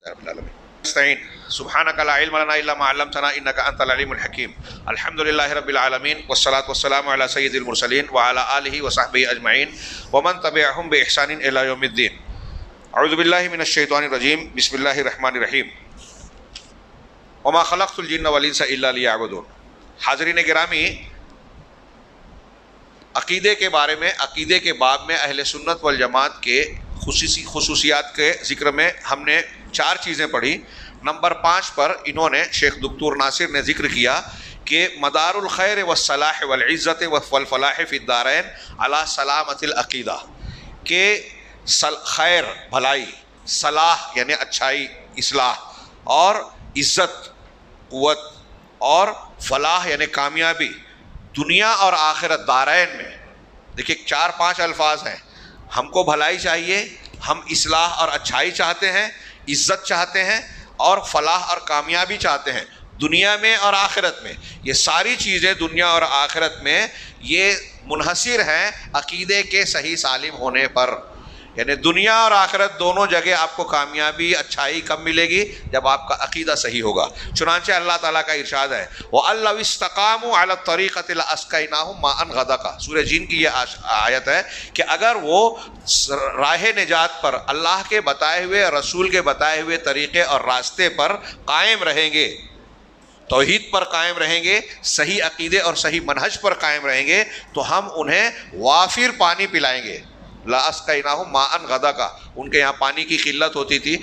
رب العالمین نستعین سبحانک لا علم لنا الا ما علمتنا انک انت العلیم الحکیم الحمد للہ رب العالمین والصلاة والسلام علی سید المرسلین وعلی آلہ وصحبہ اجمعین ومن تبعہم بإحسان الی یوم الدین اعوذ باللہ من الشیطان الرجیم بسم اللہ الرحمن الرحیم وما خلقت الجن والانس الا لیعبدون۔ حاضرین گرامی، عقیدے کے بارے میں، عقیدے کے باب میں اہل سنت والجماعت کے خصوصیات کے ذکر میں ہم نے 4 چیزیں پڑھی۔ نمبر 5 پر انہوں نے شیخ دکتور ناصر نے ذکر کیا کہ مدار الخیر والصلاح والعزت والفلاح فی الدارین علی سلامت العقیدہ، کہ خیر بھلائی، صلاح یعنی اچھائی، اصلاح، اور عزت قوت، اور فلاح یعنی کامیابی دنیا اور آخرت دارین میں۔ دیکھیے 4-5 الفاظ ہیں۔ ہم کو بھلائی چاہیے، ہم اصلاح اور اچھائی چاہتے ہیں، عزت چاہتے ہیں، اور فلاح اور کامیابی چاہتے ہیں دنیا میں اور آخرت میں۔ یہ ساری چیزیں دنیا اور آخرت میں یہ منحصر ہیں عقیدے کے صحیح سالم ہونے پر۔ یعنی دنیا اور آخرت دونوں جگہ آپ کو کامیابی، اچھائی کب ملے گی؟ جب آپ کا عقیدہ صحیح ہوگا۔ چنانچہ اللہ تعالیٰ کا ارشاد ہے وَأَن لَّوِ اسْتَقَامُوا عَلَى الطَّرِيقَةِ لَأَسْقَيْنَاهُم مَّاءً غَدَقًا۔ سورہ جن کی یہ آیت ہے کہ اگر وہ راہ نجات پر، اللہ کے بتائے ہوئے، رسول کے بتائے ہوئے طریقے اور راستے پر قائم رہیں گے، توحید پر قائم رہیں گے، صحیح عقیدے اور صحیح منہج پر قائم رہیں گے، تو ہم انہیں وافر پانی پلائیں گے۔ لَأَسْقَيْنَاهُم مَّاءً غَدَقًا۔ ان کے یہاں پانی کی قلت ہوتی تھی،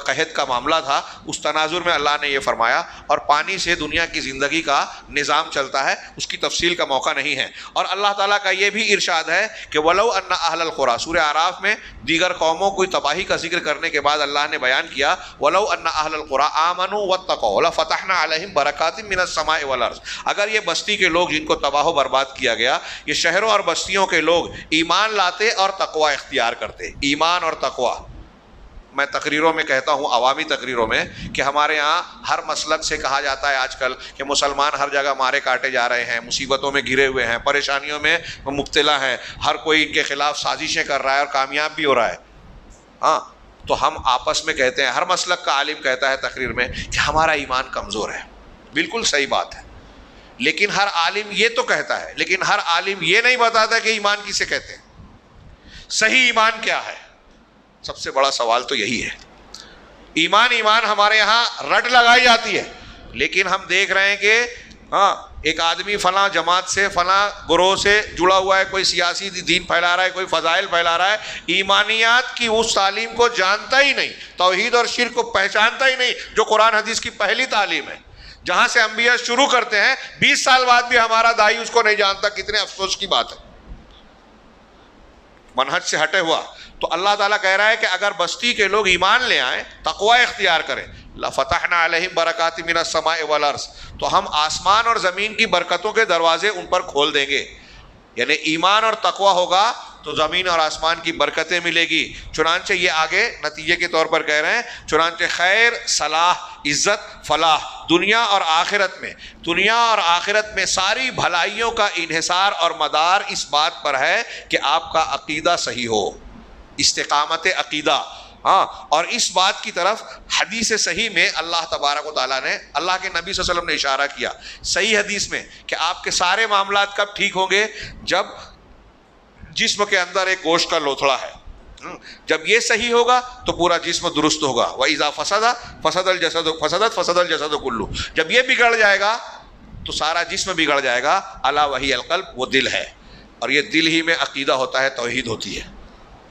قحط کا معاملہ تھا، اس تناظر میں اللہ نے یہ فرمایا، اور پانی سے دنیا کی زندگی کا نظام چلتا ہے، اس کی تفصیل کا موقع نہیں ہے۔ اور اللہ تعالیٰ کا یہ بھی ارشاد ہے کہ وَلَوْ أَنَّ أَهْلَ الْقُرَىٰ، سورہ اعراف میں دیگر قوموں کی تباہی کا ذکر کرنے کے بعد اللہ نے بیان کیا وَلَوْ أَنَّ أَهْلَ الْقُرَىٰ آمَنُوا وَاتَّقَوْا لَفَتَحْنَا عَلَيْهِمْ بَرَكَاتٍ مِّنَ السَّمَاءِ وَالْأَرْضِ۔ اگر یہ بستی کے لوگ جن کو تباہ و برباد کیا گیا، یہ شہروں اور بستیوں کے لوگ ایمان لاتے اور تقوی اختیار کرتے، ایمان اور تقوی۔ میں تقریروں میں کہتا ہوں، عوامی تقریروں میں، کہ ہمارے ہاں ہر مسلک سے کہا جاتا ہے آج کل کہ مسلمان ہر جگہ مارے کاٹے جا رہے ہیں، مصیبتوں میں گھرے ہوئے ہیں، پریشانیوں میں مبتلا ہیں، ہر کوئی ان کے خلاف سازشیں کر رہا ہے اور کامیاب بھی ہو رہا ہے۔ ہاں، تو ہم آپس میں کہتے ہیں، ہر مسلک کا عالم کہتا ہے تقریر میں کہ ہمارا ایمان کمزور ہے۔ بالکل صحیح بات ہے، لیکن ہر عالم یہ تو کہتا ہے، لیکن ہر عالم یہ نہیں بتاتا کہ ایمان کسے کہتے ہیں، صحیح ایمان کیا ہے۔ سب سے بڑا سوال تو یہی ہے۔ ایمان ہمارے یہاں رٹ لگائی جاتی ہے، لیکن ہم دیکھ رہے ہیں کہ ہاں، ایک آدمی فلاں جماعت سے، فلاں گروہ سے جڑا ہوا ہے، کوئی سیاسی دین پھیلا رہا ہے، کوئی فضائل پھیلا رہا ہے، ایمانیات کی اس تعلیم کو جانتا ہی نہیں، توحید اور شرک کو پہچانتا ہی نہیں، جو قرآن حدیث کی پہلی تعلیم ہے، جہاں سے انبیاء شروع کرتے ہیں۔ 20 سال بعد بھی ہمارا دائی اس کو نہیں جانتا، کتنے افسوس کی بات ہے، منہج سے ہٹے ہوا۔ تو اللہ تعالیٰ کہہ رہا ہے کہ اگر بستی کے لوگ ایمان لے آئیں، تقوی اختیار کریں، لَفَتَحْنَا عَلَيْهِمْ بَرَكَاتٍ مِّنَ السَّمَاءِ وَالْأَرْضِ، تو ہم آسمان اور زمین کی برکتوں کے دروازے ان پر کھول دیں گے۔ یعنی ایمان اور تقوی ہوگا تو زمین اور آسمان کی برکتیں ملے گی۔ چنانچہ یہ آگے نتیجے کے طور پر کہہ رہے ہیں، چنانچہ خیر، صلاح، عزت، فلاح دنیا اور آخرت میں، دنیا اور آخرت میں ساری بھلائیوں کا انحصار اور مدار اس بات پر ہے کہ آپ کا عقیدہ صحیح ہو، استقامت عقیدہ۔ ہاں، اور اس بات کی طرف حدیث صحیح میں اللہ تبارک و تعالیٰ نے، اللہ کے نبی صلی اللہ علیہ وسلم نے اشارہ کیا صحیح حدیث میں کہ آپ کے سارے معاملات کب ٹھیک ہوں گے؟ جب جسم کے اندر ایک گوشت کا لوتھڑا ہے، جب یہ صحیح ہوگا تو پورا جسم درست ہوگا۔ وَإِذَا فَسَدَ فَسَدَ الْجَسَدُ كُلُّهُ۔ جب یہ بگڑ جائے گا تو سارا جسم بگڑ جائے گا۔ الا وہی القلب، وہ دل ہے، اور یہ دل ہی میں عقیدہ ہوتا ہے، توحید ہوتی ہے،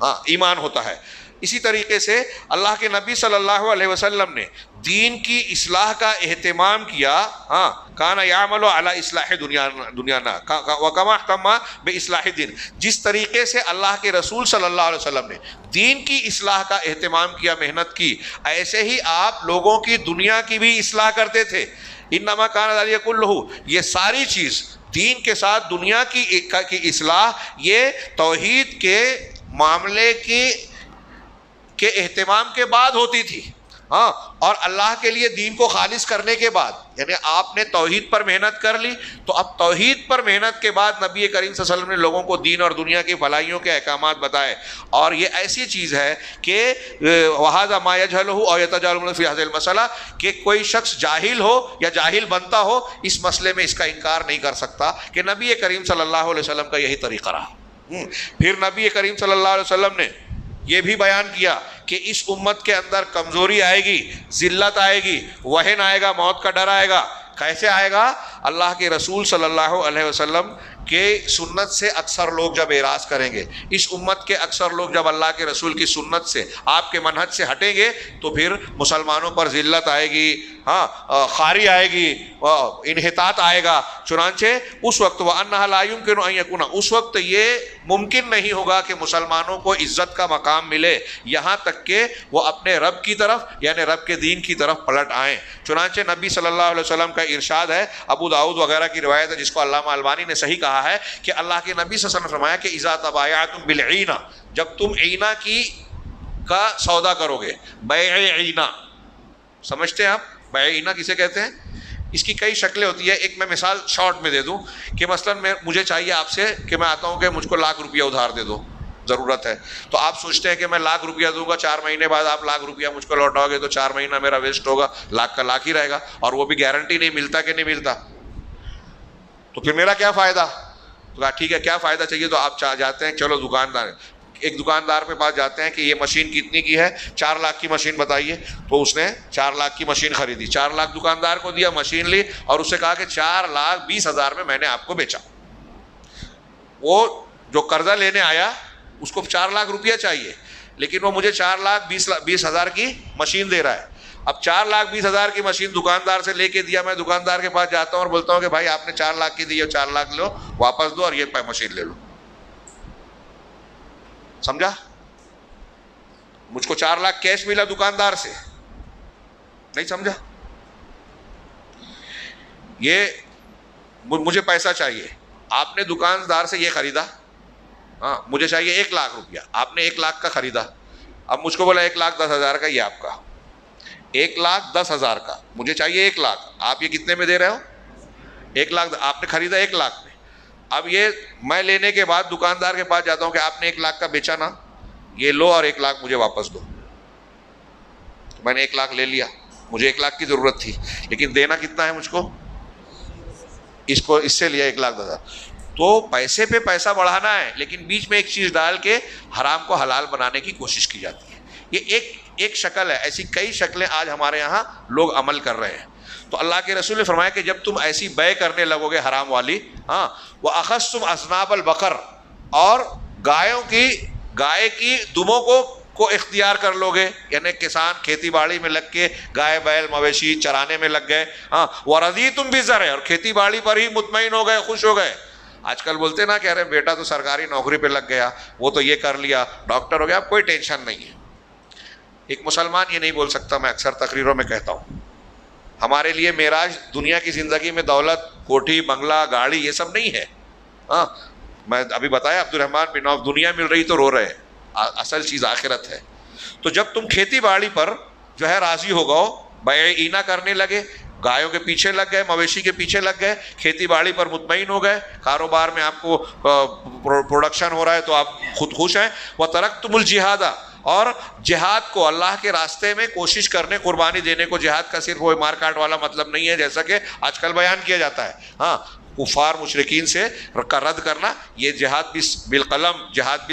ہاں، ایمان ہوتا ہے۔ اسی طریقے سے اللہ کے نبی صلی اللہ علیہ وسلم نے دین کی اصلاح کا اہتمام کیا۔ ہاں، کان یعمل علی اصلاح دنیانا وکما اہتم باصلاح دین۔ جس طریقے سے اللہ کے رسول صلی اللہ علیہ وسلم نے دین کی اصلاح کا اہتمام کیا، محنت کی، ایسے ہی آپ لوگوں کی دنیا کی بھی اصلاح کرتے تھے۔ انما کان ذلک کلہ، یہ ساری چیز دین کے ساتھ دنیا کی اصلاح، یہ توحید کے معاملے کے اہتمام کے بعد ہوتی تھی۔ ہاں، اور اللہ کے لیے دین کو خالص کرنے کے بعد، یعنی آپ نے توحید پر محنت کر لی، تو اب توحید پر محنت کے بعد نبی کریم صلی اللہ علیہ وسلم نے لوگوں کو دین اور دنیا کی بھلائیوں کے احکامات بتائے. اور یہ ایسی چیز ہے کہ وَهَذَا مَا يَجْهَلُهُ أَوْ يَتَجَاهَلُ فِي هَذِهِ الْمَسْأَلَةِ، کہ کوئی شخص جاہل ہو یا جاہل بنتا ہو اس مسئلے میں اس کا انکار نہیں کر سکتا کہ نبی کریم صلی اللہ علیہ وسلم کا یہی طریقہ رہا. پھر نبی کریم صلی اللہ علیہ وسلم نے یہ بھی بیان کیا کہ اس امت کے اندر کمزوری آئے گی، ذلت آئے گی، وہن آئے گا، موت کا ڈر آئے گا. کیسے آئے گا؟ اللہ کے رسول صلی اللہ علیہ وسلم کہ سنت سے اکثر لوگ جب اعراض کریں گے، اس امت کے اکثر لوگ جب اللہ کے رسول کی سنت سے، آپ کے منہج سے ہٹیں گے، تو پھر مسلمانوں پر ذلت آئے گی، ہاں، خاری آئے گی، انحطاط آئے گا. چنانچہ اس وقت وَأَنَّهَا لَا يُمْكِنُ أَن يَكُونَ، اس وقت یہ ممکن نہیں ہوگا کہ مسلمانوں کو عزت کا مقام ملے یہاں تک کہ وہ اپنے رب کی طرف، یعنی رب کے دین کی طرف پلٹ آئیں. چنانچہ نبی صلی اللہ علیہ وسلم کا ارشاد ہے، ابو داؤد وغیرہ کی روایت ہے جس کو علامہ البانی نے صحیح کہا ہے، کہ اللہ کے نبی صلی اللہ علیہ وسلم نے فرمایا کہ اذا تبایعتم بالعینہ، جب تم عینہ کا سودا کرو گے، بیع عینہ، سمجھتے ہیں آپ بیع عینہ کسے کہتے ہیں؟ اس کی کئی شکلیں ہوتی ہیں. ایک میں مثال شارٹ میں دے دوں کہ مثلا مجھے چاہیے آپ سے کہ میں آتا ہوں کہ مجھ کو 1,00,000 روپیہ ادھار دے دو، ضرورت ہے. تو آپ سوچتے ہیں کہ میں 1,00,000 روپیہ دوں گا، 4 مہینے بعد آپ 1,00,000 روپیہ مجھ کو لوٹاؤ گے، تو 4 مہینہ میرا ویسٹ ہوگا، 1,00,000 کا 1,00,000 ہی رہے گا، اور وہ بھی گارنٹی نہیں ملتا کہ نہیں ملتا. تو پھر میرا کیا فائدہ؟ تو کہا ٹھیک ہے، کیا فائدہ چاہیے؟ تو آپ جاتے ہیں، چلو دکاندار، ایک دکاندار کے پاس جاتے ہیں کہ یہ مشین کتنی کی ہے؟ 4,00,000 کی مشین بتائیے. تو اس نے 4,00,000 کی مشین خریدی، 4,00,000 دکاندار کو دیا، مشین لی، اور اسے کہا کہ 4,20,000 میں نے آپ کو بیچا. وہ جو قرضہ لینے آیا اس کو 4,00,000 روپیہ چاہیے، لیکن وہ مجھے 4,20,000 کی مشین دے رہا ہے. اب 4,20,000 کی مشین دکاندار سے لے کے دیا، میں دکاندار کے پاس جاتا ہوں اور بولتا ہوں کہ بھائی آپ نے 4,00,000 کی دی ہے، 4,00,000 لو واپس دو اور یہ مشین لے لو. سمجھا؟ مجھ کو 4,00,000 کیش ملا دکاندار سے، نہیں سمجھا؟ یہ مجھے پیسہ چاہیے، آپ نے دکاندار سے یہ خریدا، ہاں مجھے چاہیے 1,00,000 روپیہ، آپ نے 1,00,000 کا خریدا. اب مجھ کو بولا 1,10,000 کا، یہ آپ کا 1,10,000 کا، مجھے چاہیے 1,00,000. آپ یہ کتنے میں دے رہے ہو؟ 1,00,000. آپ نے خریدا 1,00,000 میں. اب یہ میں لینے کے بعد دکاندار کے پاس جاتا ہوں کہ آپ نے 1,00,000 کا بیچا نا، یہ لو اور 1,00,000 مجھے واپس دو. میں نے 1,00,000 لے لیا، مجھے 1,00,000 کی ضرورت تھی، لیکن دینا کتنا ہے مجھ کو؟ اس سے لیا 1,10,000. تو پیسے پہ پیسہ بڑھانا ہے، لیکن بیچ میں ایک چیز ڈال کے حرام کو حلال بنانے کی کوشش کی جاتی ہے. یہ ایک شکل ہے، ایسی کئی شکلیں آج ہمارے یہاں لوگ عمل کر رہے ہیں. تو اللہ کے رسول نے فرمایا کہ جب تم ایسی بے کرنے لگو گے حرام والی، ہاں وَأَخَذْتُمْ أَذْنَابَ الْبَقَرِ، اور گائے کی دموں کو اختیار کر لو گے، یعنی کسان کھیتی باڑی میں لگ کے گائے بیل مویشی چرانے میں لگ گئے، ہاں وَرَضِيتُمْ بِالزَّرْعِ، اور کھیتی باڑی پر ہی مطمئن ہو گئے، خوش ہو گئے. آج کل بولتے نا کہ ارے بیٹا تو سرکاری نوکری پہ لگ گیا، وہ تو یہ کر لیا، ڈاکٹر ہو گیا، اب کوئی ٹینشن نہیں ہے. ایک مسلمان یہ نہیں بول سکتا. میں اکثر تقریروں میں کہتا ہوں، ہمارے لیے معراج دنیا کی زندگی میں دولت، کوٹھی، بنگلہ، گاڑی، یہ سب نہیں ہے. ہاں میں ابھی بتایا عبد الرحمن بن عوف، دنیا مل رہی تو رو رہے، اصل چیز آخرت ہے. تو جب تم کھیتی باڑی پر جو ہے راضی ہو گئو، بیع عینہ کرنے لگے، گایوں کے پیچھے لگ گئے، مویشی کے پیچھے لگ گئے، کھیتی باڑی پر مطمئن ہو گئے، کاروبار میں آپ کو پروڈکشن ہو رہا ہے تو آپ خود خوش ہیں. وَتَرَكْتُمُ الْجِهَادَ، اور جہاد کو، اللہ کے راستے میں کوشش کرنے، قربانی دینے کو. جہاد کا صرف وہ مار کاٹ والا مطلب نہیں ہے جیسا کہ آج کل بیان کیا جاتا ہے. ہاں کفار مشرکین سے کا رد کرنا، یہ جہاد بھی بالقلم، جہاد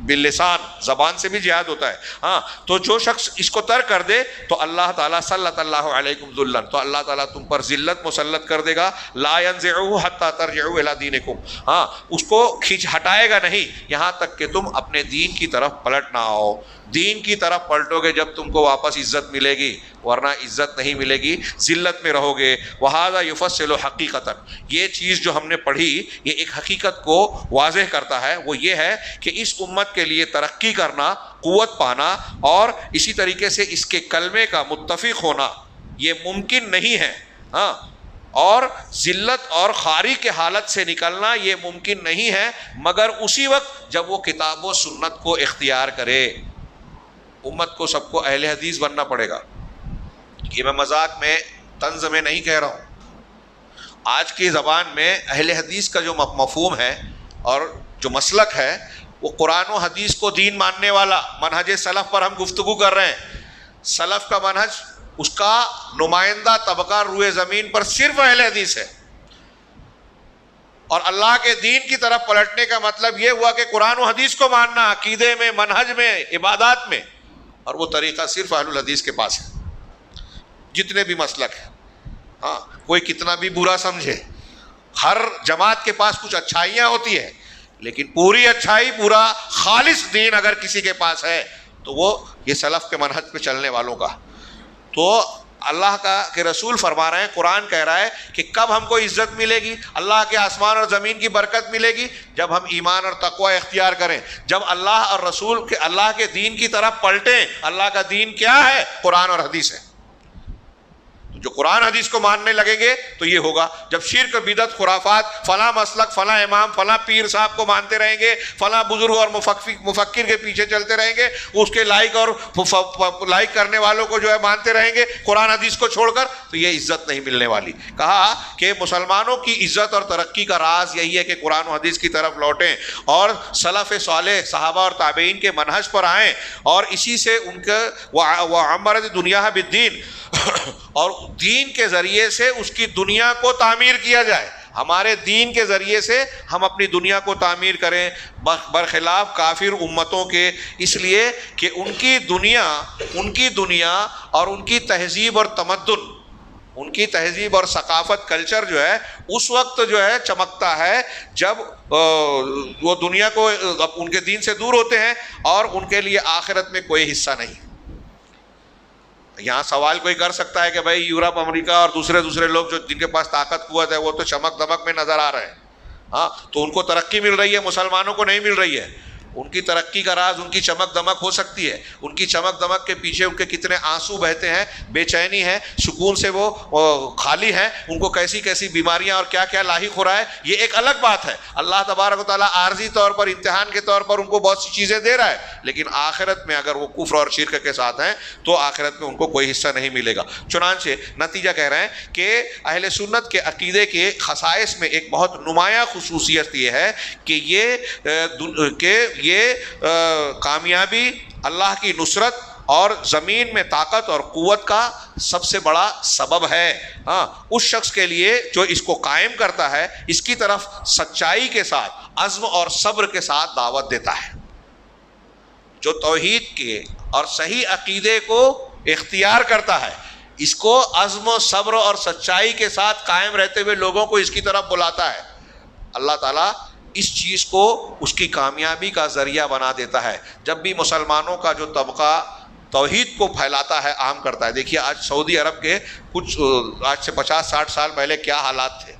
باللسان، زبان سے بھی جہاد ہوتا ہے. ہاں تو جو شخص اس کو ترک کر دے تو اللہ تعالیٰ صلی اللہ علیکم ذلًا، تو اللہ تعالیٰ تم پر ذلت مسلط کر دے گا. لا ينزعه حتى ترجعوا الى دینکم، ہاں اس کو کھینچ ہٹائے گا نہیں یہاں تک کہ تم اپنے دین کی طرف پلٹ نہ آؤ. دین کی طرف پلٹو گے جب تم کو واپس عزت ملے گی، ورنہ عزت نہیں ملے گی، ذلت میں رہو گے. وَهَذَا يُفَصِّلُ حَقِيقَةً، یہ چیز جو ہم نے پڑھی یہ ایک حقیقت کو واضح کرتا ہے. وہ یہ ہے کہ اس امت کے لیے ترقی کرنا، قوت پانا، اور اسی طریقے سے اس کے کلمے کا متفق ہونا یہ ممکن نہیں ہے. ہاں اور ذلت اور خاری کے حالت سے نکلنا یہ ممکن نہیں ہے مگر اسی وقت جب وہ کتاب و سنت کو اختیار کرے. امت کو سب کو اہل حدیث بننا پڑے گا. یہ میں مذاق میں طنز میں نہیں کہہ رہا ہوں. آج کی زبان میں اہل حدیث کا جو مفہوم ہے اور جو مسلک ہے وہ قرآن و حدیث کو دین ماننے والا منہج سلف پر ہم گفتگو کر رہے ہیں. سلف کا منہج، اس کا نمائندہ طبقہ روئے زمین پر صرف اہل حدیث ہے. اور اللہ کے دین کی طرف پلٹنے کا مطلب یہ ہوا کہ قرآن و حدیث کو ماننا عقیدے میں، منہج میں، عبادات میں. اور وہ طریقہ صرف اہل الحدیث کے پاس ہے. جتنے بھی مسلک ہیں، ہاں کوئی کتنا بھی برا سمجھے، ہر جماعت کے پاس کچھ اچھائیاں ہوتی ہیں، لیکن پوری اچھائی، پورا خالص دین اگر کسی کے پاس ہے تو وہ یہ سلف کے منہج پہ چلنے والوں کا. تو اللہ کا کہ رسول فرما رہے ہیں، قرآن کہہ رہا ہے کہ کب ہم کو عزت ملے گی، اللہ کے آسمان اور زمین کی برکت ملے گی، جب ہم ایمان اور تقوی اختیار کریں، جب اللہ اور رسول کے، اللہ کے دین کی طرف پلٹیں. اللہ کا دین کیا ہے؟ قرآن اور حدیث ہے. جو قرآن حدیث کو ماننے لگیں گے تو یہ ہوگا. جب شرک، بدعت، خرافات، فلاں مسلک، فلاں امام، فلاں پیر صاحب کو مانتے رہیں گے، فلاں بزرگ اور مفکر کے پیچھے چلتے رہیں گے، اس کے لائک اور لائک کرنے والوں کو جو ہے مانتے رہیں گے قرآن حدیث کو چھوڑ کر، تو یہ عزت نہیں ملنے والی. کہا کہ مسلمانوں کی عزت اور ترقی کا راز یہی ہے کہ قرآن و حدیث کی طرف لوٹیں اور سلف صالح صحابہ اور تابعین کے منہج پر آئیں، اور اسی سے ان کا وعمرت دنیا بالدین، اور دین کے ذریعے سے اس کی دنیا کو تعمیر کیا جائے. ہمارے دین کے ذریعے سے ہم اپنی دنیا کو تعمیر کریں برخلاف کافر امتوں کے، اس لیے کہ ان کی دنیا اور ان کی تہذیب اور تمدن، ان کی تہذیب اور ثقافت، کلچر جو ہے اس وقت جو ہے چمکتا ہے جب وہ دنیا کو ان کے دین سے دور ہوتے ہیں اور ان کے لیے آخرت میں کوئی حصہ نہیں. یہاں سوال کوئی کر سکتا ہے کہ بھائی یورپ، امریکہ اور دوسرے لوگ جو جن کے پاس طاقت قوت ہے وہ تو چمک دمک میں نظر آ رہے ہیں، ہاں تو ان کو ترقی مل رہی ہے، مسلمانوں کو نہیں مل رہی ہے. ان کی ترقی کا راز ان کی چمک دمک ہو سکتی ہے. ان کی چمک دمک کے پیچھے ان کے کتنے آنسو بہتے ہیں، بے چینی ہے، سکون سے وہ خالی ہیں، ان کو کیسی کیسی بیماریاں اور کیا کیا لاحق ہو رہا ہے، یہ ایک الگ بات ہے. اللہ تبارک و تعالیٰ عارضی طور پر، امتحان کے طور پر ان کو بہت سی چیزیں دے رہا ہے، لیکن آخرت میں اگر وہ کفر اور شرک کے ساتھ ہیں تو آخرت میں ان کو کوئی حصہ نہیں ملے گا. چنانچہ نتیجہ کہہ رہے ہیں کہ اہل سنت کے عقیدے کے خصائص میں ایک بہت نمایاں خصوصیت یہ ہے کہ یہ کامیابی، اللہ کی نصرت اور زمین میں طاقت اور قوت کا سب سے بڑا سبب ہے. ہاں اس شخص کے لیے جو اس کو قائم کرتا ہے، اس کی طرف سچائی کے ساتھ، عزم اور صبر کے ساتھ دعوت دیتا ہے. جو توحید کے اور صحیح عقیدے کو اختیار کرتا ہے، اس کو عزم و صبر اور سچائی کے ساتھ قائم رہتے ہوئے لوگوں کو اس کی طرف بلاتا ہے. اللہ تعالیٰ اس چیز کو اس کی کامیابی کا ذریعہ بنا دیتا ہے. جب بھی مسلمانوں کا جو طبقہ توحید کو پھیلاتا ہے، عام کرتا ہے، دیکھیے آج سعودی عرب کے کچھ آج سے 50-60 سال پہلے کیا حالات تھے،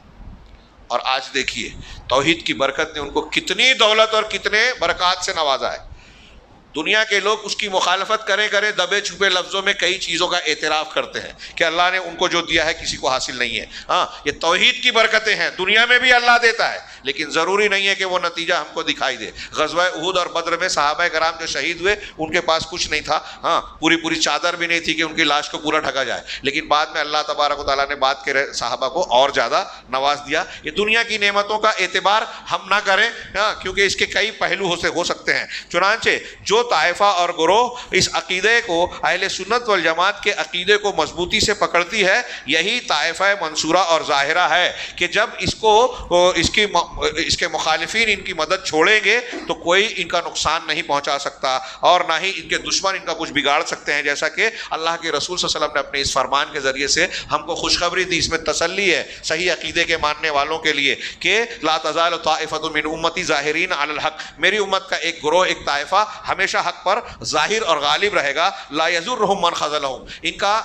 اور آج دیکھیے توحید کی برکت نے ان کو کتنی دولت اور کتنے برکات سے نوازا ہے. دنیا کے لوگ اس کی مخالفت کریں دبے چھپے لفظوں میں کئی چیزوں کا اعتراف کرتے ہیں کہ اللہ نے ان کو جو دیا ہے کسی کو حاصل نہیں ہے. ہاں یہ توحید کی برکتیں ہیں، دنیا میں بھی اللہ دیتا ہے، لیکن ضروری نہیں ہے کہ وہ نتیجہ ہم کو دکھائی دے. غزوہ احد اور بدر میں صحابہ کرام جو شہید ہوئے ان کے پاس کچھ نہیں تھا، ہاں پوری چادر بھی نہیں تھی کہ ان کی لاش کو پورا ڈھکا جائے، لیکن بعد میں اللہ تبارک و تعالیٰ نے بات کے صحابہ کو اور زیادہ نواز دیا. یہ دنیا کی نعمتوں کا اعتبار ہم نہ کریں، ہاں کیونکہ اس کے کئی پہلو ہو سکتے ہیں. چنانچہ جو طائفہ اور گروہ اس عقیدے کو، اہل سنت والجماعت کے عقیدے کو مضبوطی سے پکڑتی ہے، یہی طائفہ منصورہ اور ظاہرہ ہے کہ جب اس کے مخالفین ان کی مدد چھوڑیں گے تو کوئی ان کا نقصان نہیں پہنچا سکتا، اور نہ ہی ان کے دشمن ان کا کچھ بگاڑ سکتے ہیں. جیسا کہ اللہ کے رسول صلی اللہ علیہ وسلم نے اپنے اس فرمان کے ذریعے سے ہم کو خوشخبری دی. اس میں تسلی ہے صحیح عقیدے کے ماننے والوں کے لیے کہ لا تزال طائفۃ من امتی ظاہرین علی الحق، میری امت کا ایک گروہ، ایک طائفہ ہمیشہ حق پر ظاہر اور غالب رہے گا. لا یضرهم من خذلهم،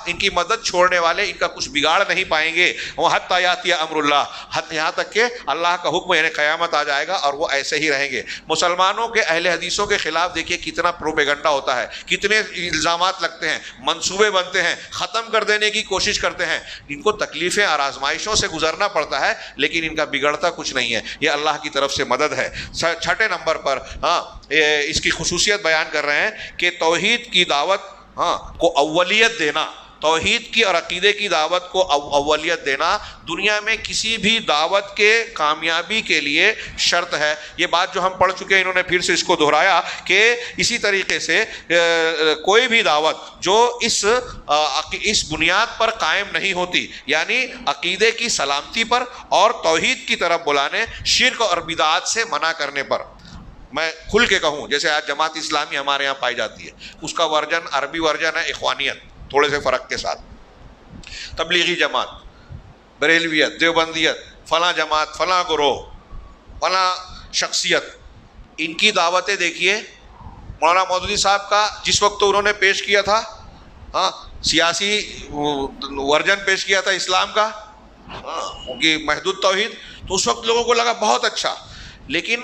ان کی مدد چھوڑنے والے ان کا کچھ بگاڑ نہیں پائیں گے. وحتی یاتی امر اللہ، یہاں تک کہ اللہ کا حکم یعنی قیامت آ جائے گا اور وہ ایسے ہی رہیں گے. مسلمانوں کے، اہل حدیثوں کے خلاف دیکھیے کتنا پروپیگنڈا ہوتا ہے، کتنے الزامات لگتے ہیں، منصوبے بنتے ہیں، ختم کر دینے کی کوشش کرتے ہیں. ان کو تکلیفیں اور آزمائشوں سے گزرنا پڑتا ہے، لیکن ان کا بگڑتا کچھ نہیں ہے. یہ اللہ کی طرف سے مدد ہے. چھٹے نمبر پر اس کی خصوصیت بیان کر رہے ہیں کہ توحید کی دعوت کو اولیت دینا، توحید کی اور عقیدے کی دعوت کو اولیت دینا دنیا میں کسی بھی دعوت کے کامیابی کے لیے شرط ہے. یہ بات جو ہم پڑھ چکے ہیں، انہوں نے پھر سے اس کو دہرایا کہ اسی طریقے سے کوئی بھی دعوت جو اس بنیاد پر قائم نہیں ہوتی، یعنی عقیدے کی سلامتی پر اور توحید کی طرف بلانے، شرک اور بدعات سے منع کرنے پر. میں کھل کے کہوں، جیسے آج جماعت اسلامی ہمارے یہاں پائی جاتی ہے، اس کا ورژن عربی ورژن ہے اخوانیت، تھوڑے سے فرق کے ساتھ. تبلیغی جماعت، بریلویت، دیوبندیت، فلاں جماعت، فلاں گروہ، فلاں شخصیت، ان کی دعوتیں دیکھیے. مولانا مودودی صاحب کا جس وقت تو انہوں نے پیش کیا تھا سیاسی ورژن پیش کیا تھا اسلام کا، ان کی محدود توحید، تو اس وقت لوگوں کو لگا بہت اچھا. لیکن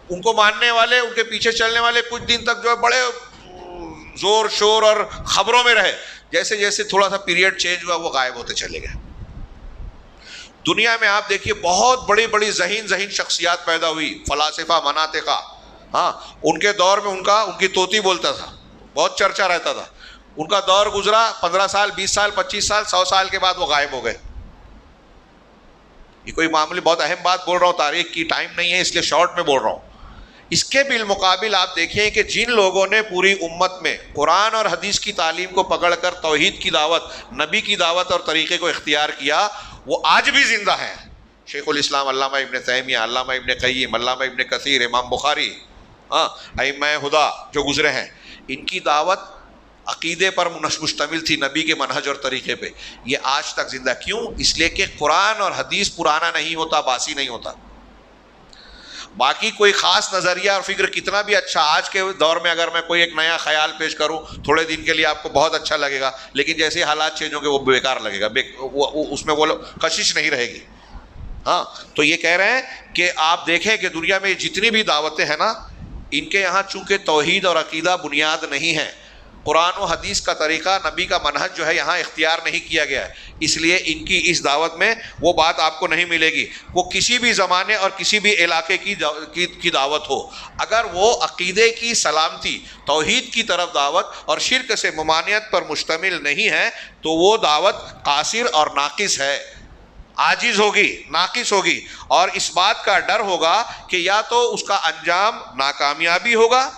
ان کو ماننے والے، ان کے پیچھے چلنے والے کچھ دن تک جو ہے بڑے زور شور اور خبروں میں رہے. جیسے جیسے تھوڑا سا پیریڈ چینج ہوا وہ غائب ہوتے چلے گئے. دنیا میں آپ دیکھیے بہت بڑی بڑی ذہین شخصیات پیدا ہوئی، فلاسفہ، مناطقہ. ان کے دور میں ان کی طوطی بولتا تھا، بہت چرچا رہتا تھا. ان کا دور گزرا 15 سال، 20 سال، 25 سال، 100 سال کے بعد وہ غائب ہو گئے. یہ کوئی معمولی بہت اہم بات بول رہا ہوں، تاریخ کی ٹائم نہیں ہے اس لیے شارٹ میں بول رہا ہوں. اس کے بالمقابل آپ دیکھیں کہ جن لوگوں نے پوری امت میں قرآن اور حدیث کی تعلیم کو پکڑ کر توحید کی دعوت، نبی کی دعوت اور طریقے کو اختیار کیا، وہ آج بھی زندہ ہیں. شیخ الاسلام علامہ ابن تیمیہ، علامہ ابن قیم، علامہ ابن کثیر، امام بخاری، ائمہ ہدیٰ جو گزرے ہیں، ان کی دعوت عقیدے پر مشتمل تھی، نبی کے منہج اور طریقے پہ. یہ آج تک زندہ. کیوں؟ اس لیے کہ قرآن اور حدیث پرانا نہیں ہوتا، باسی نہیں ہوتا. باقی کوئی خاص نظریہ اور فکر کتنا بھی اچھا آج کے دور میں اگر میں کوئی ایک نیا خیال پیش کروں، تھوڑے دن کے لیے آپ کو بہت اچھا لگے گا، لیکن جیسے حالات چینج ہوں گے وہ بیکار لگے گا، اس میں وہ کشش نہیں رہے گی. تو یہ کہہ رہے ہیں کہ آپ دیکھیں کہ دنیا میں جتنی بھی دعوتیں ہیں نا، ان کے یہاں چونکہ توحید اور عقیدہ بنیاد نہیں ہے، قرآن و حدیث کا طریقہ، نبی کا منہج جو ہے یہاں اختیار نہیں کیا گیا ہے، اس لیے ان کی اس دعوت میں وہ بات آپ کو نہیں ملے گی. وہ کسی بھی زمانے اور کسی بھی علاقے کی دعوت ہو، اگر وہ عقیدے کی سلامتی، توحید کی طرف دعوت اور شرک سے ممانعت پر مشتمل نہیں ہے، تو وہ دعوت قاصر اور ناقص ہے، عاجز ہوگی، ناقص ہوگی. اور اس بات کا ڈر ہوگا کہ یا تو اس کا انجام ناکامیابی ہوگا.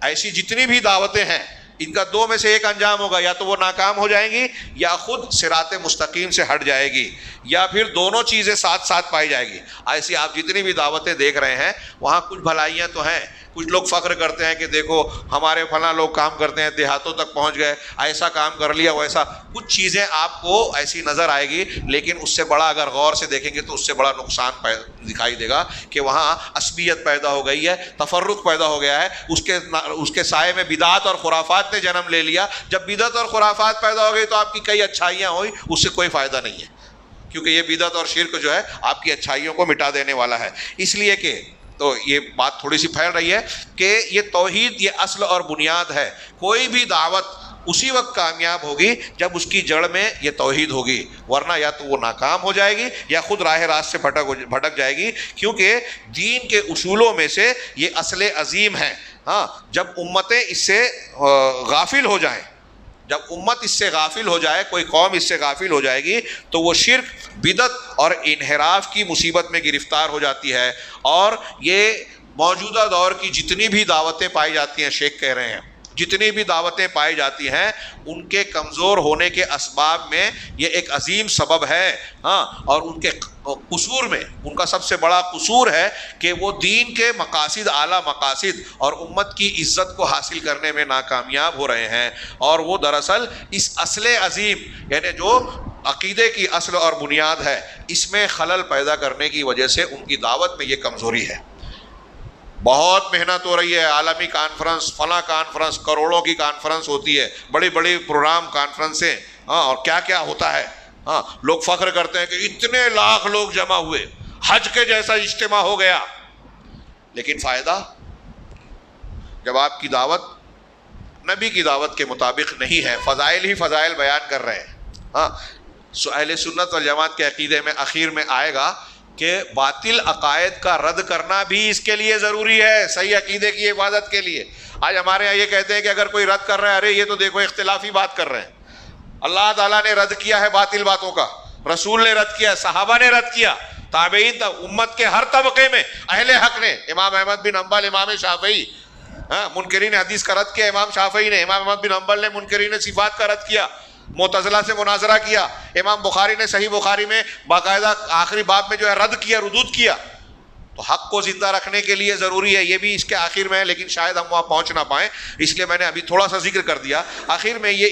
ایسی جتنی بھی دعوتیں ہیں ان کا دو میں سے ایک انجام ہوگا، یا تو وہ ناکام ہو جائیں گی یا خود صراط مستقیم سے ہٹ جائے گی، یا پھر دونوں چیزیں ساتھ ساتھ پائی جائے گی. ایسی آپ جتنی بھی دعوتیں دیکھ رہے ہیں وہاں کچھ بھلائیاں تو ہیں. کچھ لوگ فخر کرتے ہیں کہ دیکھو ہمارے فلاں لوگ کام کرتے ہیں، دیہاتوں تک پہنچ گئے، ایسا کام کر لیا، ویسا. کچھ چیزیں آپ کو ایسی نظر آئے گی، لیکن اس سے بڑا اگر غور سے دیکھیں گے تو اس سے بڑا نقصان دکھائی دے گا کہ وہاں عصبیت پیدا ہو گئی ہے، تفرق پیدا ہو گیا ہے. اس کے سائے میں بدعات اور خرافات نے جنم لے لیا. جب بدعت اور خرافات پیدا ہو گئی تو آپ کی کئی اچھائیاں ہوئی، اس سے کوئی فائدہ نہیں ہے، کیونکہ یہ بدعت اور شرک جو ہے آپ کی اچھائیوں کو مٹا دینے والا ہے. اس لیے کہ تو یہ بات تھوڑی سی پھیل رہی ہے کہ یہ توحید یہ اصل اور بنیاد ہے. کوئی بھی دعوت اسی وقت کامیاب ہوگی جب اس کی جڑ میں یہ توحید ہوگی، ورنہ یا تو وہ ناکام ہو جائے گی یا خود راہ راست سے بھٹک جائے گی. کیونکہ دین کے اصولوں میں سے یہ اصل عظیم ہے. جب امتیں اس سے غافل ہو جائیں، جب امت اس سے غافل ہو جائے، کوئی قوم اس سے غافل ہو جائے گی، تو وہ شرک، بدعت اور انحراف کی مصیبت میں گرفتار ہو جاتی ہے. اور یہ موجودہ دور کی جتنی بھی دعوتیں پائی جاتی ہیں، شیخ کہہ رہے ہیں، جتنی بھی دعوتیں پائی جاتی ہیں ان کے کمزور ہونے کے اسباب میں یہ ایک عظیم سبب ہے. اور ان کے قصور میں ان کا سب سے بڑا قصور ہے کہ وہ دین کے مقاصد، اعلیٰ مقاصد اور امت کی عزت کو حاصل کرنے میں ناکامیاب ہو رہے ہیں. اور وہ دراصل اس اصل عظیم، یعنی جو عقیدے کی اصل اور بنیاد ہے، اس میں خلل پیدا کرنے کی وجہ سے ان کی دعوت میں یہ کمزوری ہے. بہت محنت ہو رہی ہے، عالمی کانفرنس، فلاں کانفرنس، کروڑوں کی کانفرنس ہوتی ہے، بڑی بڑی پروگرام کانفرنسیں، اور کیا کیا ہوتا ہے. لوگ فخر کرتے ہیں کہ اتنے لاکھ لوگ جمع ہوئے، حج کے جیسا اجتماع ہو گیا. لیکن فائدہ؟ جب آپ کی دعوت نبی کی دعوت کے مطابق نہیں ہے، فضائل ہی فضائل بیان کر رہے ہیں. اہل سنت والجماعت کے عقیدے میں اخیر میں آئے گا کہ باطل عقائد کا رد کرنا بھی اس کے لیے ضروری ہے، صحیح عقیدے کی حفاظت کے لیے. آج ہمارے یہاں یہ کہتے ہیں کہ اگر کوئی رد کر رہا ہے، ارے یہ تو دیکھو اختلافی بات کر رہے ہیں. اللہ تعالیٰ نے رد کیا ہے باطل باتوں کا، رسول نے رد کیا، صحابہ نے رد کیا، تابعین، امت کے ہر طبقے میں اہل حق نے، امام احمد بن حنبل، امام شافعی، منکرین حدیث کا رد کیا امام شافعی نے، امام احمد بن حنبل نے منکرین صفات کا رد کیا، معتزلہ سے مناظرہ کیا، امام بخاری نے صحیح بخاری میں باقاعدہ آخری باب میں جو ہے رد کیا، ردود کیا۔ تو حق کو زندہ رکھنے کے لیے ضروری ہے، یہ بھی اس کے آخر میں ہے، لیکن شاید ہم وہاں پہنچ نہ پائیں، اس لیے میں نے ابھی تھوڑا سا ذکر کر دیا۔ آخر میں یہ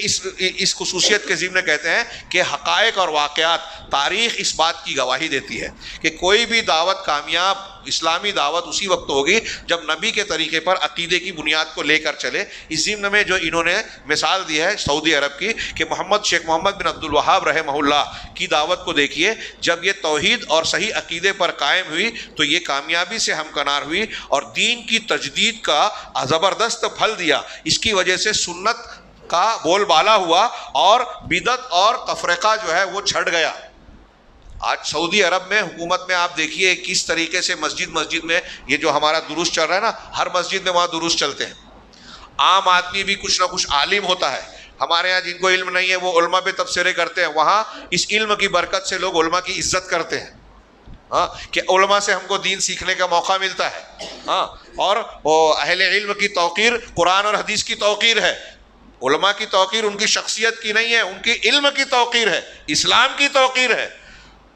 اس خصوصیت کے ضمن کہتے ہیں کہ حقائق اور واقعات، تاریخ اس بات کی گواہی دیتی ہے کہ کوئی بھی دعوت کامیاب اسلامی دعوت اسی وقت ہوگی جب نبی کے طریقے پر عقیدے کی بنیاد کو لے کر چلے۔ اس ضمن میں جو انہوں نے مثال دی ہے سعودی عرب کی کہ شیخ محمد بن عبد الوہاب رحمہ اللہ کی دعوت کو دیکھیے، جب یہ توحید اور صحیح عقیدے پر قائم ہوئی تو یہ کامیابی سے ہمکنار ہوئی اور دین کی تجدید کا زبردست پھل دیا۔ اس کی وجہ سے سنت کا بول بالا ہوا اور بدعت اور تفرقہ جو ہے وہ چھڑ گیا۔ آج سعودی عرب میں حکومت میں آپ دیکھیے کس طریقے سے مسجد میں یہ جو ہمارا دروس چل رہا ہے نا، ہر مسجد میں وہاں دروس چلتے ہیں۔ عام آدمی بھی کچھ نہ کچھ عالم ہوتا ہے۔ ہمارے ہاں جن کو علم نہیں ہے وہ علماء پہ تبصرے کرتے ہیں، وہاں اس علم کی برکت سے لوگ علماء کی عزت کرتے ہیں، کہ علماء سے ہم کو دین سیکھنے کا موقع ملتا ہے، اور اہل علم کی توقیر قرآن اور حدیث کی توقیر ہے۔ علماء کی توقیر ان کی شخصیت کی نہیں ہے، ان کی علم کی توقیر ہے، اسلام کی توقیر ہے۔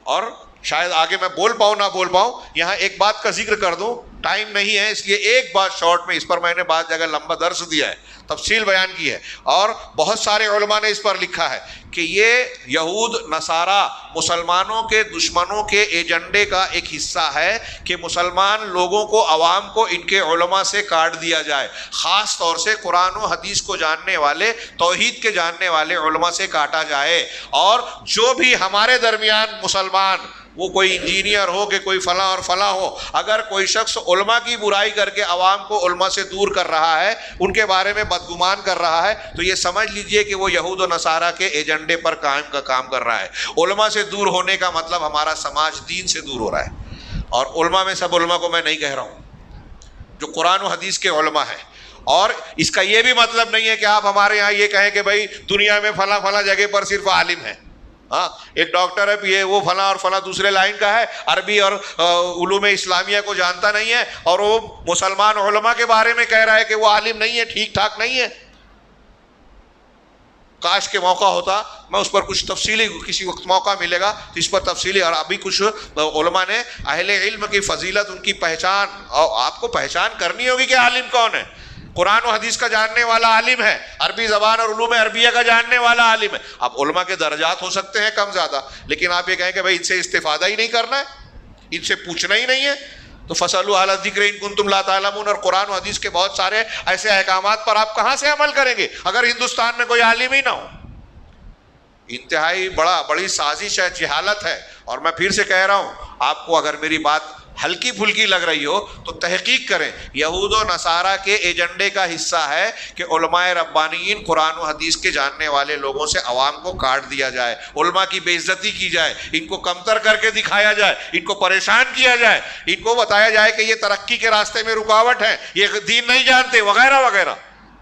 اور شاید آگے میں بول پاؤں نہ بول پاؤں، یہاں ایک بات کا ذکر کر دوں، ٹائم نہیں ہے اس لیے ایک بات شارٹ میں، اس پر میں نے بعض جگہ لمبا درس دیا ہے، تفصیل بیان کی ہے، اور بہت سارے علماء نے اس پر لکھا ہے کہ یہ یہود نصارہ مسلمانوں کے دشمنوں کے ایجنڈے کا ایک حصہ ہے کہ مسلمان لوگوں کو، عوام کو ان کے علماء سے کاٹ دیا جائے، خاص طور سے قرآن و حدیث کو جاننے والے، توحید کے جاننے والے علماء سے کاٹا جائے، اور جو بھی ہمارے درمیان مسلمان، وہ کوئی انجینئر ہو کہ کوئی فلاں اور فلاں ہو، اگر کوئی شخص علماء کی برائی کر کے عوام کو علماء سے دور کر رہا ہے، ان کے بارے میں بدگمان کر رہا ہے، تو یہ سمجھ لیجئے کہ وہ یہود و نصارہ کے ایجنڈے پر قائم کا کام کر رہا ہے۔ علماء سے دور ہونے کا مطلب ہمارا سماج دین سے دور ہو رہا ہے، اور علماء میں سب علماء کو میں نہیں کہہ رہا ہوں، جو قرآن و حدیث کے علماء ہیں۔ اور اس کا یہ بھی مطلب نہیں ہے کہ آپ ہمارے یہاں یہ کہیں کہ بھائی دنیا میں فلاں فلاں جگہ پر صرف عالم ہے، ایک ڈاکٹر ہے یہ وہ فلاں اور فلاں دوسرے لائن کا ہے، عربی اور علوم اسلامیہ کو جانتا نہیں ہے، اور وہ مسلمان علماء کے بارے میں کہہ رہا ہے کہ وہ عالم نہیں ہے، ٹھیک ٹھاک نہیں ہے۔ کاش کے موقع ہوتا میں اس پر کچھ تفصیلی، کسی وقت موقع ملے گا تو اس پر تفصیلی، اور ابھی کچھ علماء نے اہل علم کی فضیلت، ان کی پہچان، اور آپ کو پہچان کرنی ہوگی کہ عالم کون ہے۔ قرآن و حدیث کا جاننے والا عالم ہے، عربی زبان اور علوم عربیہ کا جاننے والا عالم ہے۔ اب علماء کے درجات ہو سکتے ہیں کم زیادہ، لیکن آپ یہ کہیں کہ بھائی ان سے استفادہ ہی نہیں کرنا ہے، ان سے پوچھنا ہی نہیں ہے، تو فَاسْأَلُوا أَهْلَ الذِّكْرِ إِن كُنتُمْ لَا تَعْلَمُونَ۔ اور قرآن و حدیث کے بہت سارے ایسے احکامات پر آپ کہاں سے عمل کریں گے اگر ہندوستان میں کوئی عالم ہی نہ ہو؟ انتہائی بڑی سازش ہے، جہالت ہے۔ اور میں پھر سے کہہ رہا ہوں، آپ کو اگر میری بات ہلکی پھلکی لگ رہی ہو تو تحقیق کریں۔ یہود و نصارہ کے ایجنڈے کا حصہ ہے کہ علماء ربانیین، قرآن و حدیث کے جاننے والے لوگوں سے عوام کو کاٹ دیا جائے، علماء کی بے عزتی کی جائے، ان کو کمتر کر کے دکھایا جائے، ان کو پریشان کیا جائے، ان کو بتایا جائے کہ یہ ترقی کے راستے میں رکاوٹ ہے، یہ دین نہیں جانتے، وغیرہ وغیرہ۔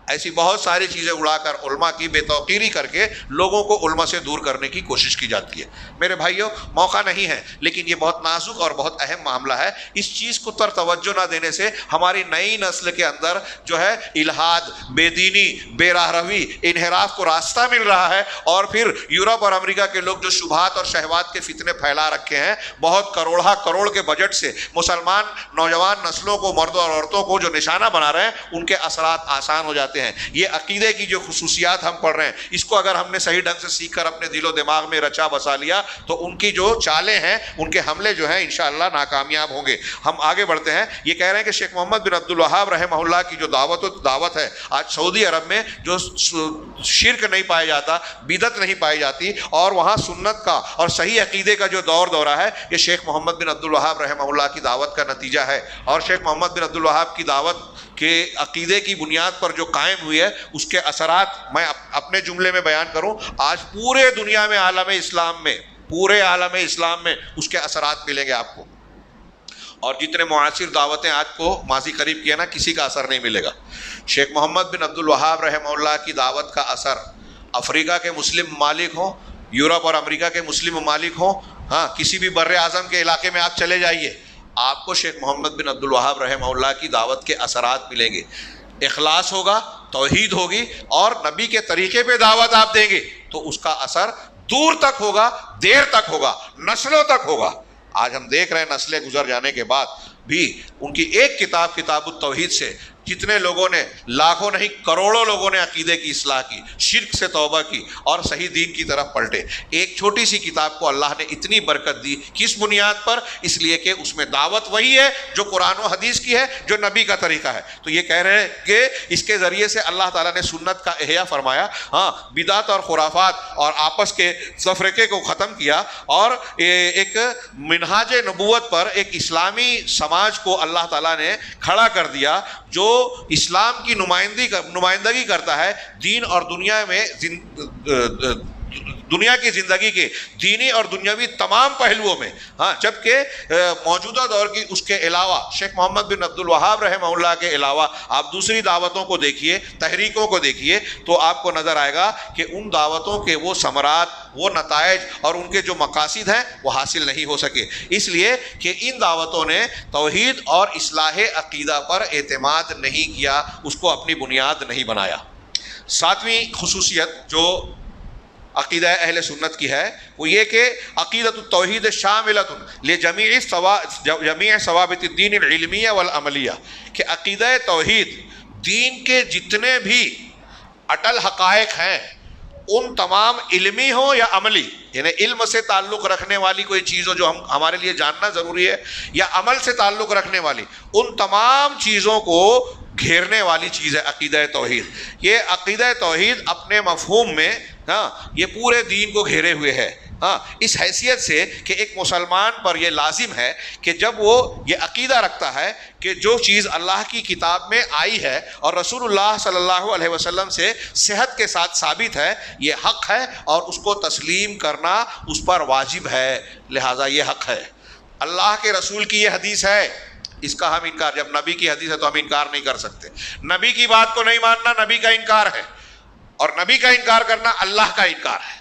ایسی بہت ساری چیزیں اڑا کر علماء کی بے توقیری کر کے لوگوں کو علماء سے دور کرنے کی کوشش کی جاتی ہے۔ میرے بھائیوں، موقع نہیں ہے، لیکن یہ بہت نازک اور بہت اہم معاملہ ہے۔ اس چیز کو توجہ نہ دینے سے ہماری نئی نسل کے اندر جو ہے الحاد، بے دینی، بے راہ روی، انحراف کو راستہ مل رہا ہے، اور پھر یورپ اور امریکہ کے لوگ جو شبہات اور شہوات کے فتنے پھیلا رکھے ہیں، بہت کروڑ کے بجٹ سے مسلمان نوجوان نسلوں کو، مردوں اور عورتوں کو جو نشانہ بنا رہے ہیں، ان کے اثرات آسان ہو جاتے ہیں۔ یہ عقیدے کی جو خصوصیات ہم پڑھ رہے ہیں، اس کو اگر ہم نے صحیح ڈھنگ سے سیکھ کر اپنے دل و دماغ میں رچا بسا لیا تو ان کی جو چالیں ہیں، ان کے حملے جو ہیں انشاءاللہ ناکامیاب ہوں گے۔ ہم آگے بڑھتے ہیں۔ یہ کہہ رہے ہیں کہ شیخ محمد بن عبد الوہاب رحمہ اللہ کی جو دعوت ہے، آج سعودی عرب میں جو شرک نہیں پایا جاتا، بدعت نہیں پائی جاتی، اور وہاں سنت کا اور صحیح عقیدے کا جو دورہ ہے، یہ شیخ محمد بن عبد الوہاب رحمہ اللہ کی دعوت کا نتیجہ ہے۔ اور شیخ محمد بن عبد الوہاب کی دعوت کہ عقیدے کی بنیاد پر جو قائم ہوئی ہے، اس کے اثرات میں اپنے جملے میں بیان کروں، آج پورے دنیا میں، پورے عالم اسلام میں اس کے اثرات ملیں گے آپ کو۔ اور جتنے معاصر دعوتیں آج کو ماضی قریب کیا نا، کسی کا اثر نہیں ملے گا۔ شیخ محمد بن عبد الوہاب رحمہ اللہ کی دعوت کا اثر افریقہ کے مسلم ممالک ہوں، یورپ اور امریکہ کے مسلم ممالک ہوں، ہاں کسی بھی بر اعظم کے علاقے میں آپ چلے جائیے، آپ کو شیخ محمد بن عبد الوہاب رحمہ اللہ کی دعوت کے اثرات ملیں گے. اخلاص ہوگا، توحید ہوگی اور نبی کے طریقے پہ دعوت آپ دیں گے تو اس کا اثر دور تک ہوگا، دیر تک ہوگا، نسلوں تک ہوگا. آج ہم دیکھ رہے ہیں نسلیں گزر جانے کے بعد بھی ان کی ایک کتاب، کتاب التوحید سے جتنے لوگوں نے، لاکھوں نہیں کروڑوں لوگوں نے عقیدے کی اصلاح کی، شرک سے توبہ کی اور صحیح دین کی طرف پلٹے. ایک چھوٹی سی کتاب کو اللہ نے اتنی برکت دی، کس بنیاد پر؟ اس لیے کہ اس میں دعوت وہی ہے جو قرآن و حدیث کی ہے، جو نبی کا طریقہ ہے. تو یہ کہہ رہے ہیں کہ اس کے ذریعے سے اللہ تعالیٰ نے سنت کا احیاء فرمایا، ہاں بدعت اور خرافات اور آپس کے تفرقے کو ختم کیا اور ایک منہاج نبوت پر ایک اسلامی سماج کو اللہ تعالیٰ نے کھڑا کر دیا جو اسلام کی نمائندگی کرتا ہے دین اور دنیا میں، دنیا کی زندگی کے دینی اور دنیاوی تمام پہلوؤں میں. ہاں جبکہ موجودہ دور کی اس کے علاوہ شیخ محمد بن عبد الوہاب رحمہ اللہ کے علاوہ آپ دوسری دعوتوں کو دیکھیے، تحریکوں کو دیکھیے تو آپ کو نظر آئے گا کہ ان دعوتوں کے وہ ثمرات، وہ نتائج اور ان کے جو مقاصد ہیں وہ حاصل نہیں ہو سکے، اس لیے کہ ان دعوتوں نے توحید اور اصلاح عقیدہ پر اعتماد نہیں کیا، اس کو اپنی بنیاد نہیں بنایا. 7ویں خصوصیت جو عقیدہ اہل سنت کی ہے وہ یہ کہ عقیدۃ التوحید شاملۃ لجمیع ثوابت الدین العلمیہ والعملیہ، کہ عقیدہ توحید دین کے جتنے بھی اٹل حقائق ہیں ان تمام علمی ہوں یا عملی، یعنی علم سے تعلق رکھنے والی کوئی چیز ہو جو ہمارے لیے جاننا ضروری ہے، یا عمل سے تعلق رکھنے والی، ان تمام چیزوں کو گھیرنے والی چیز ہے عقیدہ توحید. یہ عقیدہ توحید اپنے مفہوم میں ہاں یہ پورے دین کو گھیرے ہوئے ہے. ہاں اس حیثیت سے کہ ایک مسلمان پر یہ لازم ہے کہ جب وہ یہ عقیدہ رکھتا ہے کہ جو چیز اللہ کی کتاب میں آئی ہے اور رسول اللہ صلی اللہ علیہ وسلم سے صحت کے ساتھ ثابت ہے، یہ حق ہے اور اس کو تسلیم کرنا اس پر واجب ہے، لہٰذا یہ حق ہے. اللہ کے رسول کی یہ حدیث ہے، اس کا ہم انکار، جب نبی کی حدیث ہے تو ہم انکار نہیں کر سکتے. نبی کی بات کو نہیں ماننا نبی کا انکار ہے، اور نبی کا انکار کرنا اللہ کا انکار ہے.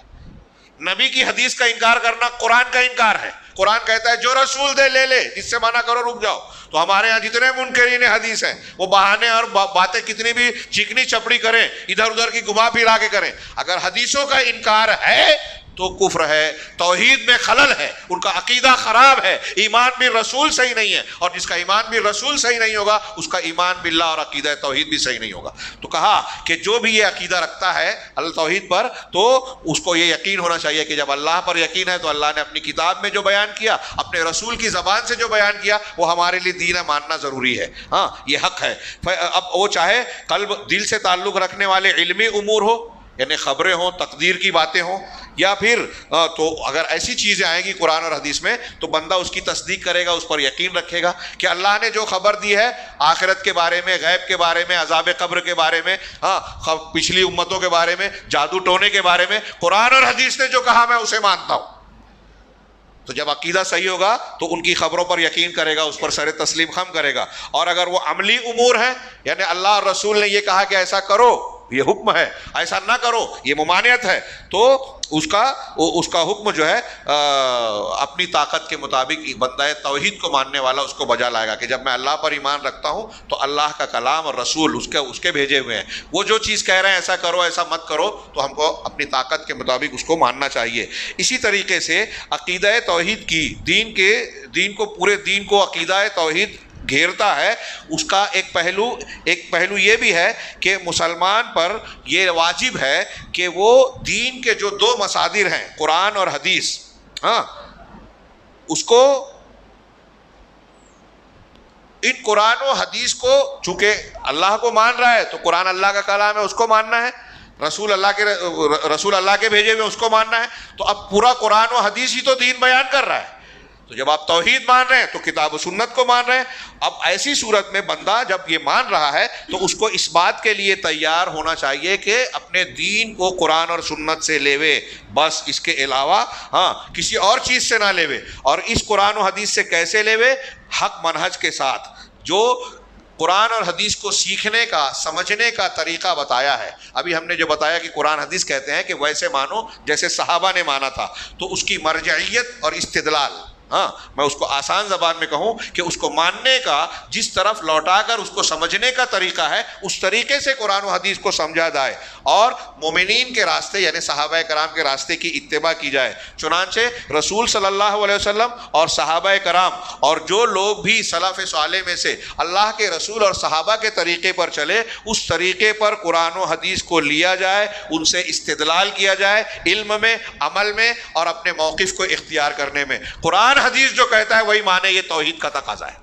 نبی کی حدیث کا انکار کرنا قرآن کا انکار ہے. قرآن کہتا ہے جو رسول دے لے لے، جس سے منع کرو رک جاؤ. تو ہمارے یہاں جتنے منکرین حدیث ہیں وہ بہانے اور باتیں کتنی بھی چکنی چپڑی کریں، ادھر ادھر کی گھما پھرا کے کریں، اگر حدیثوں کا انکار ہے تو کفر ہے، توحید میں خلل ہے، ان کا عقیدہ خراب ہے، ایمان بھی رسول صحیح نہیں ہے، اور جس کا ایمان بھی رسول صحیح نہیں ہوگا اس کا ایمان باللہ اور عقیدہ توحید بھی صحیح نہیں ہوگا. تو کہا کہ جو بھی یہ عقیدہ رکھتا ہے اللہ توحید پر تو اس کو یہ یقین ہونا چاہیے کہ جب اللہ پر یقین ہے تو اللہ نے اپنی کتاب میں جو بیان کیا، اپنے رسول کی زبان سے جو بیان کیا، وہ ہمارے لیے دین ماننا ضروری ہے. ہاں یہ حق ہے. اب وہ چاہے قلب دل سے تعلق رکھنے والے علمی امور ہو، یعنی خبریں ہوں، تقدیر کی باتیں ہوں، یا پھر تو اگر ایسی چیزیں آئیں گی قرآن اور حدیث میں تو بندہ اس کی تصدیق کرے گا، اس پر یقین رکھے گا کہ اللہ نے جو خبر دی ہے آخرت کے بارے میں، غیب کے بارے میں، عذاب قبر کے بارے میں، ہاں پچھلی امتوں کے بارے میں، جادو ٹونے کے بارے میں، قرآن اور حدیث نے جو کہا میں اسے مانتا ہوں. تو جب عقیدہ صحیح ہوگا تو ان کی خبروں پر یقین کرے گا، اس پر سر تسلیم خم کرے گا. اور اگر وہ عملی امور ہیں، یعنی اللہ اور رسول نے یہ کہا کہ ایسا کرو، یہ حکم ہے، ایسا نہ کرو یہ ممانعت ہے، تو اس کا حکم جو ہے اپنی طاقت کے مطابق بندہ توحید کو ماننے والا اس کو بجا لائے گا کہ جب میں اللہ پر ایمان رکھتا ہوں تو اللہ کا کلام اور رسول اس کے بھیجے ہوئے ہیں، وہ جو چیز کہہ رہے ہیں ایسا کرو ایسا مت کرو، تو ہم کو اپنی طاقت کے مطابق اس کو ماننا چاہیے. اسی طریقے سے عقیدہ توحید کی دین کو پورے دین کو عقیدہ توحید گھیرتا ہے. اس کا ایک پہلو یہ بھی ہے کہ مسلمان پر یہ واجب ہے کہ وہ دین کے جو 2 مصادر ہیں قرآن اور حدیث، ہاں اس کو، ان قرآن و حدیث کو، چونکہ اللہ کو مان رہا ہے تو قرآن اللہ کا کلام ہے اس کو ماننا ہے، رسول اللہ کے بھیجے ہوئے اس کو ماننا ہے. تو اب پورا قرآن و حدیث ہی تو دین بیان کر رہا ہے. تو جب آپ توحید مان رہے ہیں تو کتاب و سنت کو مان رہے ہیں. اب ایسی صورت میں بندہ جب یہ مان رہا ہے تو اس کو اس بات کے لیے تیار ہونا چاہیے کہ اپنے دین کو قرآن اور سنت سے لیوے، بس اس کے علاوہ کسی اور چیز سے نہ لیوے. اور اس قرآن و حدیث سے کیسے لیوے؟ حق منہج کے ساتھ، جو قرآن اور حدیث کو سیکھنے کا سمجھنے کا طریقہ بتایا ہے. ابھی ہم نے جو بتایا کہ قرآن حدیث کہتے ہیں کہ ویسے مانو جیسے صحابہ نے مانا تھا, تو اس کی مرجعیت اور استدلال, ہاں میں اس کو آسان زبان میں کہوں کہ اس کو ماننے کا, جس طرف لوٹا کر اس کو سمجھنے کا طریقہ ہے, اس طریقے سے قرآن و حدیث کو سمجھا جائے اور مومنین کے راستے یعنی صحابہ کرام کے راستے کی اتباع کی جائے. چنانچہ رسول صلی اللہ علیہ وسلم اور صحابہ کرام اور جو لوگ بھی سلف صالح میں سے اللہ کے رسول اور صحابہ کے طریقے پر چلے, اس طریقے پر قرآن و حدیث کو لیا جائے, ان سے استدلال کیا جائے علم میں, عمل میں اور اپنے موقف کو اختیار کرنے میں. قرآن حدیث جو کہتا ہے وہی مانے, یہ توحید کا تقاضا ہے.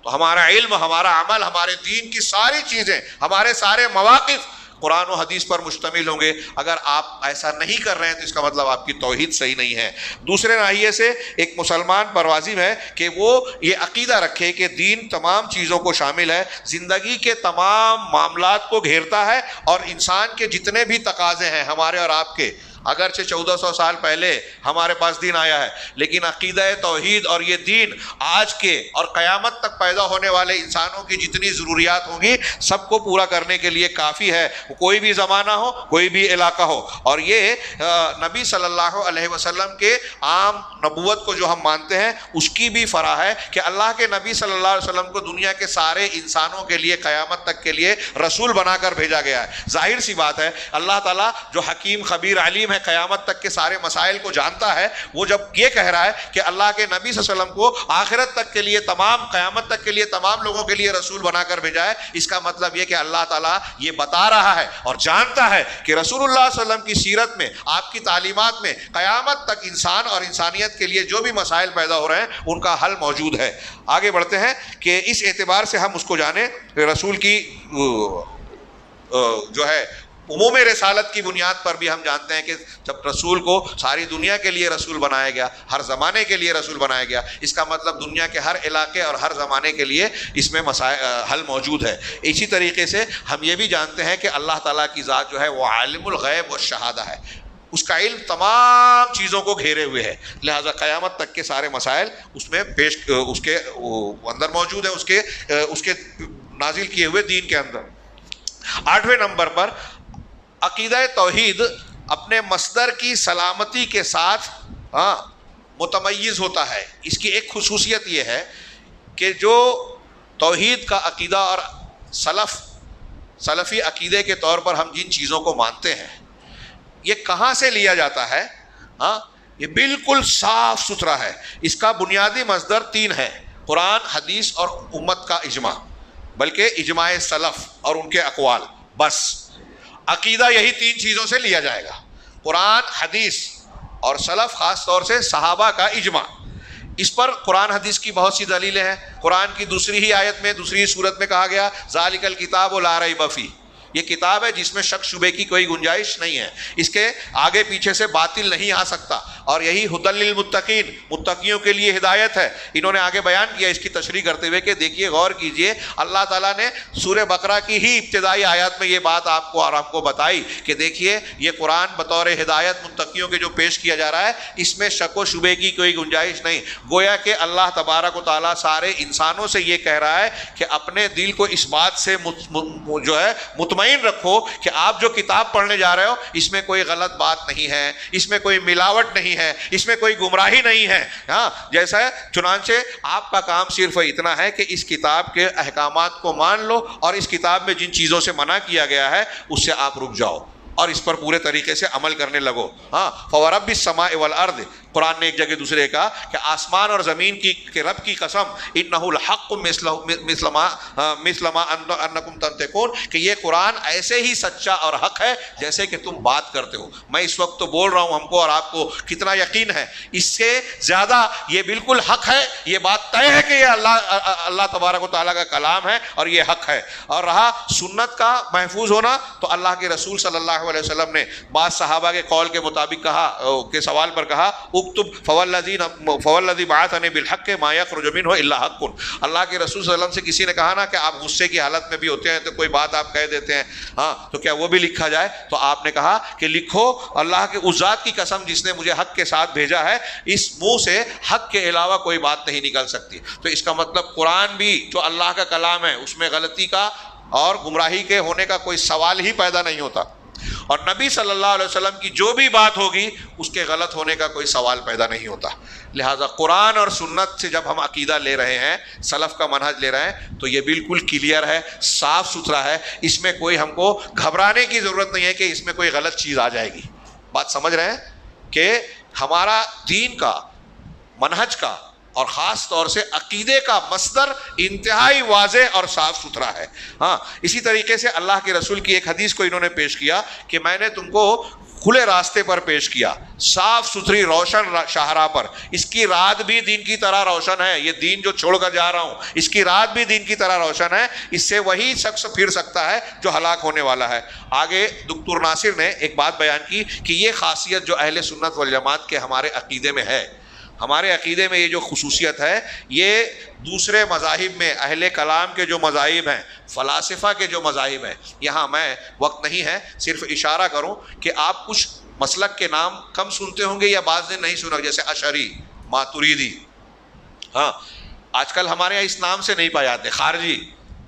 تو ہمارا علم, ہمارا عمل, ہمارے دین کی ساری چیزیں, ہمارے سارے مواقف قرآن و حدیث پر مشتمل ہوں گے. اگر آپ ایسا نہیں کر رہے ہیں تو اس کا مطلب آپ کی توحید صحیح نہیں ہے. دوسرے ناحیے سے ایک مسلمان پر واجب ہے کہ وہ یہ عقیدہ رکھے کہ دین تمام چیزوں کو شامل ہے, زندگی کے تمام معاملات کو گھیرتا ہے, اور انسان کے جتنے بھی تقاضے ہیں ہمارے اور آپ کے, اگرچہ 1400 سال پہلے ہمارے پاس دین آیا ہے, لیکن عقیدہ توحید اور یہ دین آج کے اور قیامت تک پیدا ہونے والے انسانوں کی جتنی ضروریات ہوں گی سب کو پورا کرنے کے لیے کافی ہے, کوئی بھی زمانہ ہو, کوئی بھی علاقہ ہو. اور یہ نبی صلی اللہ علیہ وسلم کے عام نبوت کو جو ہم مانتے ہیں اس کی بھی فرح ہے کہ اللہ کے نبی صلی اللہ علیہ وسلم کو دنیا کے سارے انسانوں کے لیے قیامت تک کے لیے رسول بنا کر بھیجا گیا ہے. ظاہر سی بات ہے, اللہ تعالیٰ جو حکیم خبیر علیم ہے, قیامت تک کے سارے مسائل کو جانتا ہے, وہ جب یہ کہہ رہا ہے کہ اللہ کے نبی صلی اللہ علیہ وسلم کو آخرت تک کے لیے, تمام قیامت تک کے لیے تمام لوگوں کے لیے رسول بنا کر بھیجا ہے, اس کا مطلب یہ کہ اللہ تعالیٰ یہ بتا رہا ہے اور جانتا ہے کہ رسول اللہ صلی اللہ علیہ وسلم کی سیرت میں, آپ کی تعلیمات میں قیامت تک انسان اور انسانیت کے لیے جو بھی مسائل پیدا ہو رہے ہیں ان کا حل موجود ہے. آگے بڑھتے ہیں کہ اس اعتبار سے ہم اس کو جانیں, رسول کی جو ہے عموم رسالت کی بنیاد پر بھی ہم جانتے ہیں کہ جب رسول کو ساری دنیا کے لیے رسول بنایا گیا, ہر زمانے کے لیے رسول بنایا گیا, اس کا مطلب دنیا کے ہر علاقے اور ہر زمانے کے لیے اس میں حل موجود ہے. اسی طریقے سے ہم یہ بھی جانتے ہیں کہ اللہ تعالیٰ کی ذات جو ہے وہ عالم الغیب والشہادہ ہے, اس کا علم تمام چیزوں کو گھیرے ہوئے ہے, لہٰذا قیامت تک کے سارے مسائل اس میں اس کے اندر موجود ہے, اس کے نازل کیے ہوئے دین کے اندر. 8ویں نمبر پر عقیدہ توحید اپنے مصدر کی سلامتی کے ساتھ متمیز ہوتا ہے. اس کی ایک خصوصیت یہ ہے کہ جو توحید کا عقیدہ اور سلفی عقیدے کے طور پر ہم جن چیزوں کو مانتے ہیں, یہ کہاں سے لیا جاتا ہے؟ یہ بالکل صاف ستھرا ہے. اس کا بنیادی مصدر 3 ہے, قرآن, حدیث اور امت کا اجماع, بلکہ اجماع سلف اور ان کے اقوال. بس عقیدہ یہی 3 چیزوں سے لیا جائے گا, قرآن, حدیث اور سلف, خاص طور سے صحابہ کا اجماع. اس پر قرآن حدیث کی بہت سی دلیلیں ہیں. قرآن کی دوسری ہی آیت میں, دوسری صورت میں کہا گیا ذالک الکتاب لا ریب فیہ, یہ کتاب ہے جس میں شک شبے کی کوئی گنجائش نہیں ہے, اس کے آگے پیچھے سے باطل نہیں آ سکتا, اور یہی ھدی للمتقین, متقیوں کے لیے ہدایت ہے. انہوں نے آگے بیان کیا اس کی تشریح کرتے ہوئے کہ دیکھیے, غور کیجئے, اللہ تعالیٰ نے سورہ بقرہ کی ہی ابتدائی آیات میں یہ بات آپ کو اور ہم کو بتائی کہ دیکھیے یہ قرآن بطور ہدایت متقیوں کے جو پیش کیا جا رہا ہے, اس میں شک و شبے کی کوئی گنجائش نہیں. گویا کہ اللہ تبارک و تعالیٰ سارے انسانوں سے یہ کہہ رہا ہے کہ اپنے دل کو اس بات سے جو ہے مطمئن رکھو کہ آپ جو کتاب پڑھنے جا رہے ہو اس میں کوئی غلط بات نہیں ہے, اس میں کوئی ملاوٹ نہیں ہے, اس میں کوئی گمراہی نہیں ہے. جیسا ہے, چنانچہ آپ کا کام صرف اتنا ہے کہ اس کتاب کے احکامات کو مان لو, اور اس کتاب میں جن چیزوں سے منع کیا گیا ہے اس سے آپ رک جاؤ اور اس پر پورے طریقے سے عمل کرنے لگو. فورب السماء والارض, قرآن نے ایک جگہ دوسرے کہا کہ آسمان اور زمین کے رب کی قسم, انہ الحق مثل ما انکم تنطقون, کہ یہ قرآن ایسے ہی سچا اور حق ہے جیسے کہ تم بات کرتے ہو. میں اس وقت تو بول رہا ہوں, ہم کو اور آپ کو کتنا یقین ہے, اس سے زیادہ یہ بالکل حق ہے, یہ بات طے ہے کہ یہ اللہ تبارک و تعالیٰ کا کلام ہے اور یہ حق ہے. اور رہا سنت کا محفوظ ہونا, تو اللہ کے رسول صلی اللہ علیہ وسلم نے بعض صحابہ کے قول کے مطابق کہا کے سوال پر کہا اکتب فوالذی بعثنی بالحق ما یخرج منہ الا حق. اللہ کے رسول صلی اللہ علیہ وسلم سے کسی نے کہا نا کہ آپ غصے کی حالت میں بھی ہوتے ہیں تو کوئی بات آپ کہہ دیتے ہیں, ہاں تو کیا وہ بھی لکھا جائے؟ تو آپ نے کہا کہ لکھو, اللہ کے اس ذات کی قسم جس نے مجھے حق کے ساتھ بھیجا ہے, اس منہ سے حق کے علاوہ کوئی بات نہیں نکل سکتی. تو اس کا مطلب قرآن بھی جو اللہ کا کلام ہے اس میں غلطی کا اور گمراہی کے ہونے کا کوئی سوال ہی پیدا نہیں ہوتا, اور نبی صلی اللہ علیہ وسلم کی جو بھی بات ہوگی اس کے غلط ہونے کا کوئی سوال پیدا نہیں ہوتا. لہٰذا قرآن اور سنت سے جب ہم عقیدہ لے رہے ہیں, سلف کا منہج لے رہے ہیں, تو یہ بالکل کلیئر ہے, صاف ستھرا ہے, اس میں کوئی ہم کو گھبرانے کی ضرورت نہیں ہے کہ اس میں کوئی غلط چیز آ جائے گی. بات سمجھ رہے ہیں کہ ہمارا دین کا, منہج کا اور خاص طور سے عقیدے کا مصدر انتہائی واضح اور صاف ستھرا ہے. ہاں اسی طریقے سے اللہ کے رسول کی ایک حدیث کو انہوں نے پیش کیا کہ میں نے تم کو کھلے راستے پر پیش کیا, صاف ستھری روشن شاہراہ پر. اس کی رات بھی دین کی طرح روشن ہے, یہ دین جو چھوڑ کر جا رہا ہوں اس کی رات بھی دین کی طرح روشن ہے, اس سے وہی شخص پھر سکتا ہے جو ہلاک ہونے والا ہے. آگے دکتور ناصر نے ایک بات بیان کی کہ یہ خاصیت جو اہل سنت والجماعت کے ہمارے عقیدے میں ہے, ہمارے عقیدے میں یہ جو خصوصیت ہے, یہ دوسرے مذاہب میں اہل کلام کے جو مذاہب ہیں, فلاسفہ کے جو مذاہب ہیں, یہاں میں وقت نہیں ہے صرف اشارہ کروں کہ آپ کچھ مسلک کے نام کم سنتے ہوں گے یا بعض نے نہیں سنا, جیسے اشعری, ماتریدی. ہاں آج کل ہمارے یہاں اس نام سے نہیں پائے جاتے, خارجی.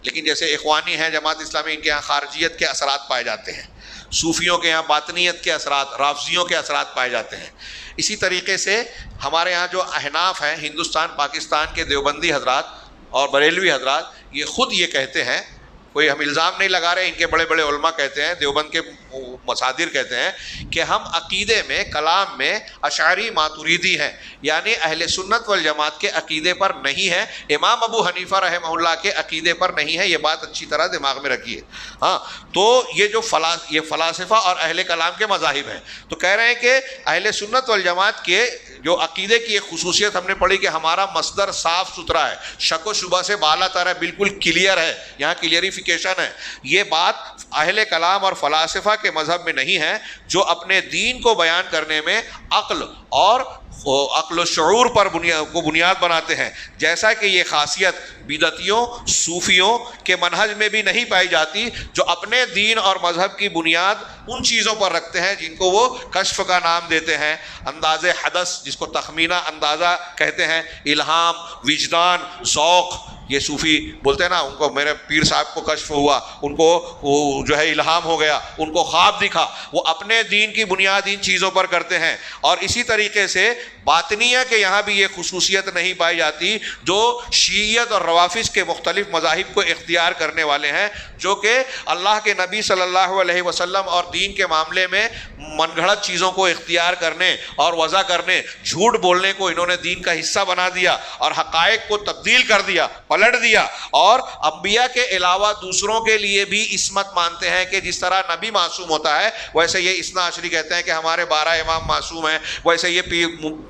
لیکن جیسے اخوانی ہیں, جماعت اسلامی, ان کے یہاں خارجیت کے اثرات پائے جاتے ہیں. صوفیوں کے یہاں باطنیت کے اثرات, رافضیوں کے اثرات پائے جاتے ہیں. اسی طریقے سے ہمارے یہاں جو احناف ہیں, ہندوستان پاکستان کے دیوبندی حضرات اور بریلوی حضرات, یہ خود یہ کہتے ہیں, کوئی ہم الزام نہیں لگا رہے, ان کے بڑے بڑے علماء کہتے ہیں, دیوبند کے مصادر کہتے ہیں کہ ہم عقیدے میں, کلام میں اشعری ماتریدی ہیں, یعنی اہل سنت والجماعت کے عقیدے پر نہیں ہے, امام ابو حنیفہ رحمہ اللہ کے عقیدے پر نہیں ہے. یہ بات اچھی طرح دماغ میں رکھیے. ہاں تو یہ جو یہ فلاسفہ اور اہل کلام کے مذاہب ہیں, تو کہہ رہے ہیں کہ اہل سنت والجماعت کے جو عقیدے کی ایک خصوصیت ہم نے پڑھی کہ ہمارا مصدر صاف ستھرا ہے, شک و شبہ سے بالا تر ہے, بالکل کلیئر ہے, یہاں کلیئریفیکیشن ہے. یہ بات اہل کلام اور فلاسفہ کے مذہب میں نہیں ہے, جو اپنے دین کو بیان کرنے میں عقل اور عقل و شعور پر بنیاد بناتے ہیں. جیسا کہ یہ خاصیت بدعتیوں, صوفیوں کے منہج میں بھی نہیں پائی جاتی, جو اپنے دین اور مذہب کی بنیاد ان چیزوں پر رکھتے ہیں جن کو وہ کشف کا نام دیتے ہیں, انداز حدث جس کو تخمینہ اندازہ کہتے ہیں, الہام, وجدان, ذوق. یہ صوفی بولتے ہیں نا, ان کو میرے پیر صاحب کو کشف ہوا, ان کو جو ہے الہام ہو گیا, ان کو خواب دکھا. وہ اپنے دین کی بنیاد ان چیزوں پر کرتے ہیں. اور اسی طریقے سے باطنیہ کے یہاں بھی یہ خصوصیت نہیں پائی جاتی, جو شیعیت اور روافظ کے مختلف مذاہب کو اختیار کرنے والے ہیں, جو کہ اللہ کے نبی صلی اللہ علیہ وسلم اور دین کے معاملے میں من گھڑت چیزوں کو اختیار کرنے اور وضع کرنے, جھوٹ بولنے کو انہوں نے دین کا حصہ بنا دیا اور حقائق کو تبدیل کر دیا, پلٹ دیا. اور انبیاء کے علاوہ دوسروں کے لیے بھی عصمت مانتے ہیں کہ جس طرح نبی معصوم ہوتا ہے ویسے یہ اثنا عشری کہتے ہیں کہ ہمارے 12 امام معصوم ہیں, ویسے یہ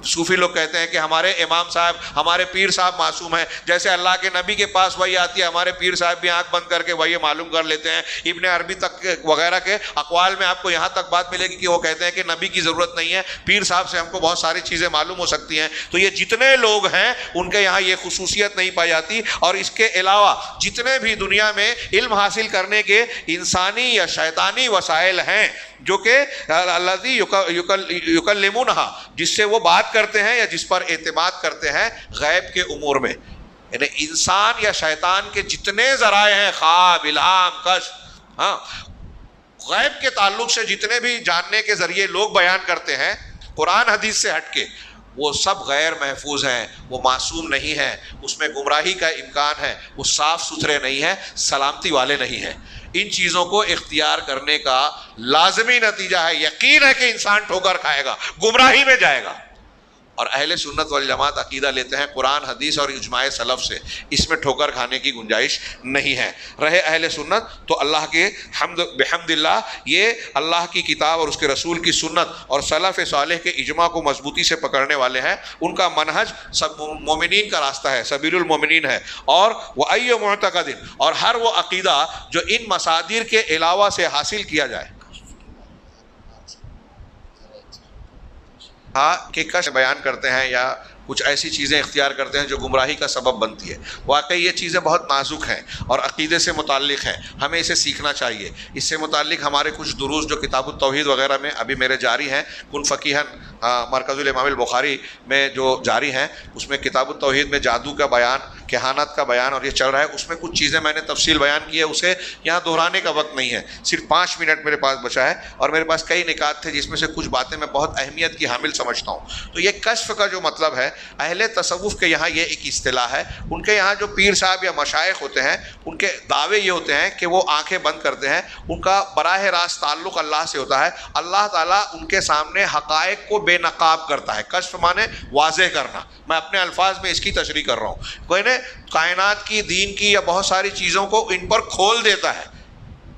صوفی لوگ کہتے ہیں کہ ہمارے امام صاحب, ہمارے پیر صاحب معصوم ہیں. جیسے اللہ کے نبی کے پاس وحی آتی ہے, ہمارے پیر صاحب بھی آنکھ بند کر کے وحی معلوم کر لیتے ہیں. ابن عربی تک وغیرہ کے اقوال میں آپ کو یہاں تک بات ملے گی کہ وہ کہتے ہیں کہ نبی کی ضرورت نہیں ہے, پیر صاحب سے ہم کو بہت ساری چیزیں معلوم ہو سکتی ہیں. تو یہ جتنے لوگ ہیں ان کے یہاں یہ خصوصیت نہیں پائی جاتی. اور اس کے علاوہ جتنے بھی دنیا میں علم حاصل کرنے کے انسانی یا شیطانی وسائل ہیں, جو کہ الذی یکلمونہا, جس سے وہ بات کرتے ہیں یا جس پر اعتماد کرتے ہیں غیب کے امور میں, یعنی انسان یا شیطان کے جتنے ذرائع ہیں, خواب, الہام, کشف, ہاں غیب کے تعلق سے جتنے بھی جاننے کے ذریعے لوگ بیان کرتے ہیں قرآن حدیث سے ہٹ کے, وہ سب غیر محفوظ ہیں, وہ معصوم نہیں ہیں, اس میں گمراہی کا امکان ہے, وہ صاف ستھرے نہیں ہیں, سلامتی والے نہیں ہیں. ان چیزوں کو اختیار کرنے کا لازمی نتیجہ ہے, یقین ہے کہ انسان ٹھوکر کھائے گا, گمراہی میں جائے گا. اور اہل سنت والجماعت عقیدہ لیتے ہیں قرآن حدیث اور اجماع سلف سے, اس میں ٹھوکر کھانے کی گنجائش نہیں ہے. رہے اہل سنت تو اللہ کے حمد بحمد اللہ, یہ اللہ کی کتاب اور اس کے رسول کی سنت اور سلف صالح کے اجماع کو مضبوطی سے پکڑنے والے ہیں. ان کا منہج سب مومنین کا راستہ ہے, سبیل المومنین ہے. اور وہ ای معتقد, اور ہر وہ عقیدہ جو ان مصادر کے علاوہ سے حاصل کیا جائے, کہ کش بیان کرتے ہیں یا کچھ ایسی چیزیں اختیار کرتے ہیں جو گمراہی کا سبب بنتی ہے. واقعی یہ چیزیں بہت نازک ہیں اور عقیدے سے متعلق ہیں، ہمیں اسے سیکھنا چاہیے. اس سے متعلق ہمارے کچھ دروس جو کتاب التوحید وغیرہ میں ابھی میرے جاری ہیں، کن فقیہن مرکز الامام البخاری میں جو جاری ہیں، اس میں کتاب التوحید میں جادو کا بیان، کہانت کا بیان اور یہ چل رہا ہے. اس میں کچھ چیزیں میں نے تفصیل بیان کی ہے، اسے یہاں دہرانے کا وقت نہیں ہے. صرف 5 منٹ میرے پاس بچا ہے اور میرے پاس کئی نکات تھے جس میں سے کچھ باتیں میں بہت اہمیت کی حامل سمجھتا ہوں. تو یہ کشف کا جو مطلب ہے، اہل تصوف کے یہاں یہ ایک اصطلاح ہے. ان کے یہاں جو پیر صاحب یا مشائخ ہوتے ہیں، ان کے دعوے یہ ہوتے ہیں کہ وہ آنکھیں بند کرتے ہیں، ان کا براہ راست تعلق اللہ سے ہوتا ہے. اللہ تعالیٰ ان کے سامنے حقائق کو بے نقاب کرتا ہے. کشف مانے واضح کرنا. میں اپنے الفاظ میں اس کی تشریح کر رہا ہوں. کوئی نے کائنات کی، دین کی یا بہت ساری چیزوں کو ان پر کھول دیتا ہے.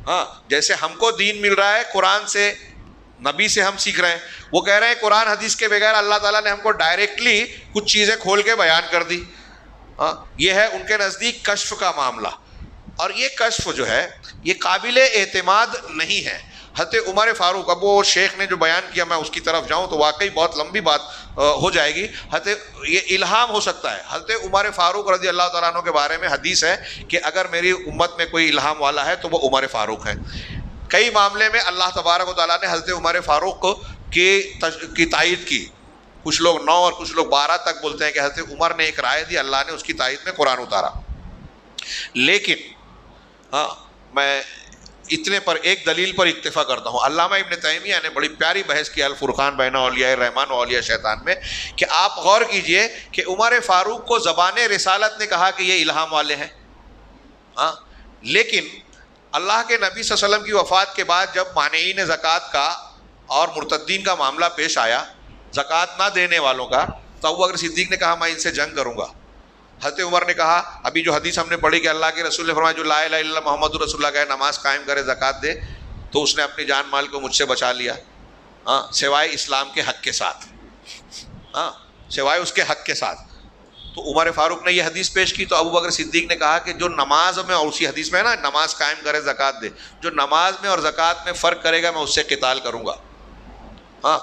ہاں، جیسے ہم کو دین مل رہا ہے قرآن سے، نبی سے ہم سیکھ رہے ہیں. وہ کہہ رہے ہیں قرآن حدیث کے بغیر اللہ تعالیٰ نے ہم کو ڈائریکٹلی کچھ چیزیں کھول کے بیان کر دی. ہاں، یہ ہے ان کے نزدیک کشف کا معاملہ. اور یہ کشف جو ہے یہ قابل اعتماد نہیں ہے. حضرت عمر فاروق، اب وہ شیخ نے جو بیان کیا میں اس کی طرف جاؤں تو واقعی بہت لمبی بات ہو جائے گی. یہ الہام ہو سکتا ہے. حضرت عمر فاروق رضی اللہ تعالیٰ عنہ کے بارے میں حدیث ہے کہ اگر میری امت میں کوئی الہام والا ہے تو وہ عمر فاروق ہے. کئی معاملے میں اللہ تبارک و تعالیٰ نے حضرت عمر فاروق کی تائید کی. کچھ لوگ 9 اور کچھ لوگ 12 تک بولتے ہیں کہ حضرت عمر نے ایک رائے دی، اللہ نے اس کی تائید میں قرآن اتارا. لیکن ہاں، میں اتنے پر ایک دلیل پر اکتفا کرتا ہوں. علامہ ابن تیمیہ نے بڑی پیاری بحث کی الفرقان بین اولیاء الرحمن و اولیاء شیطان میں کہ آپ غور کیجئے کہ عمر فاروق کو زبان رسالت نے کہا کہ یہ الہام والے ہیں. ہاں، لیکن اللہ کے نبی صلی اللہ علیہ وسلم کی وفات کے بعد جب مانعین زکوٰۃ کا اور مرتدین کا معاملہ پیش آیا، زکوٰۃ نہ دینے والوں کا، تو ابوبکر صدیق نے کہا میں ان سے جنگ کروں گا. حضرت عمر نے کہا، ابھی جو حدیث ہم نے پڑھی کہ اللہ کے رسول نے فرمایا جو لا الہ الا اللہ محمد رسول اللہ کہے، نماز قائم کرے، زکوٰۃ دے، تو اس نے اپنی جان مال کو مجھ سے بچا لیا. ہاں، سوائے اسلام کے حق کے ساتھ. ہاں، سوائے اس کے حق کے ساتھ. تو عمر فاروق نے یہ حدیث پیش کی تو ابوبکر صدیق نے کہا کہ جو نماز میں، اور اسی حدیث میں ہے نا نماز قائم کرے زکوٰۃ دے، جو نماز میں اور زکوٰۃ میں فرق کرے گا میں اس سے قتال کروں گا. ہاں،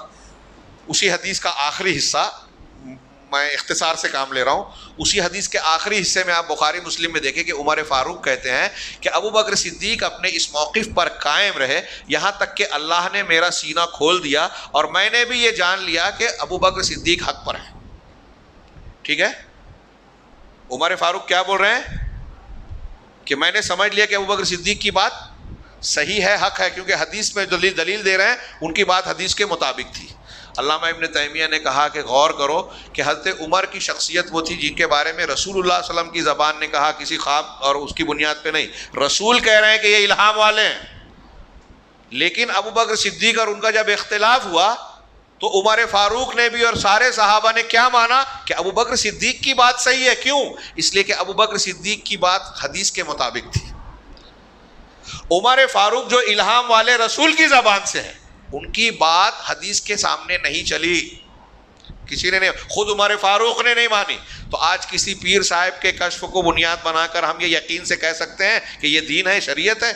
اسی حدیث کا آخری حصہ، میں اختصار سے کام لے رہا ہوں، اسی حدیث کے آخری حصے میں آپ بخاری مسلم میں دیکھیں کہ عمر فاروق کہتے ہیں کہ ابوبکر صدیق اپنے اس موقف پر قائم رہے یہاں تک کہ اللہ نے میرا سینہ کھول دیا اور میں نے بھی یہ جان لیا کہ ابوبکر صدیق حق پر ہیں. ٹھیک ہے، عمر فاروق کیا بول رہے ہیں کہ میں نے سمجھ لیا کہ ابوبکر صدیق کی بات صحیح ہے، حق ہے، کیونکہ حدیث میں دلیل دے رہے ہیں، ان کی بات حدیث کے مطابق تھی. علامہ ابن تیمیہ نے کہا کہ غور کرو کہ حضرت عمر کی شخصیت وہ تھی جن کے بارے میں رسول اللہ صلی اللہ علیہ وسلم کی زبان نے کہا، کسی خواب اور اس کی بنیاد پہ نہیں. رسول کہہ رہے ہیں کہ یہ الہام والے ہیں. لیکن ابوبکر صدیق اور ان کا جب اختلاف ہوا تو عمر فاروق نے بھی اور سارے صحابہ نے کیا مانا کہ ابوبکر صدیق کی بات صحیح ہے. کیوں؟ اس لیے کہ ابوبکر صدیق کی بات حدیث کے مطابق تھی. عمر فاروق جو الہام والے رسول کی زبان سے ہیں، ان کی بات حدیث کے سامنے نہیں چلی، کسی نے نہیں، خود عمر فاروق نے نہیں مانی. تو آج کسی پیر صاحب کے کشف کو بنیاد بنا کر ہم یہ یقین سے کہہ سکتے ہیں کہ یہ دین ہے، شریعت ہے.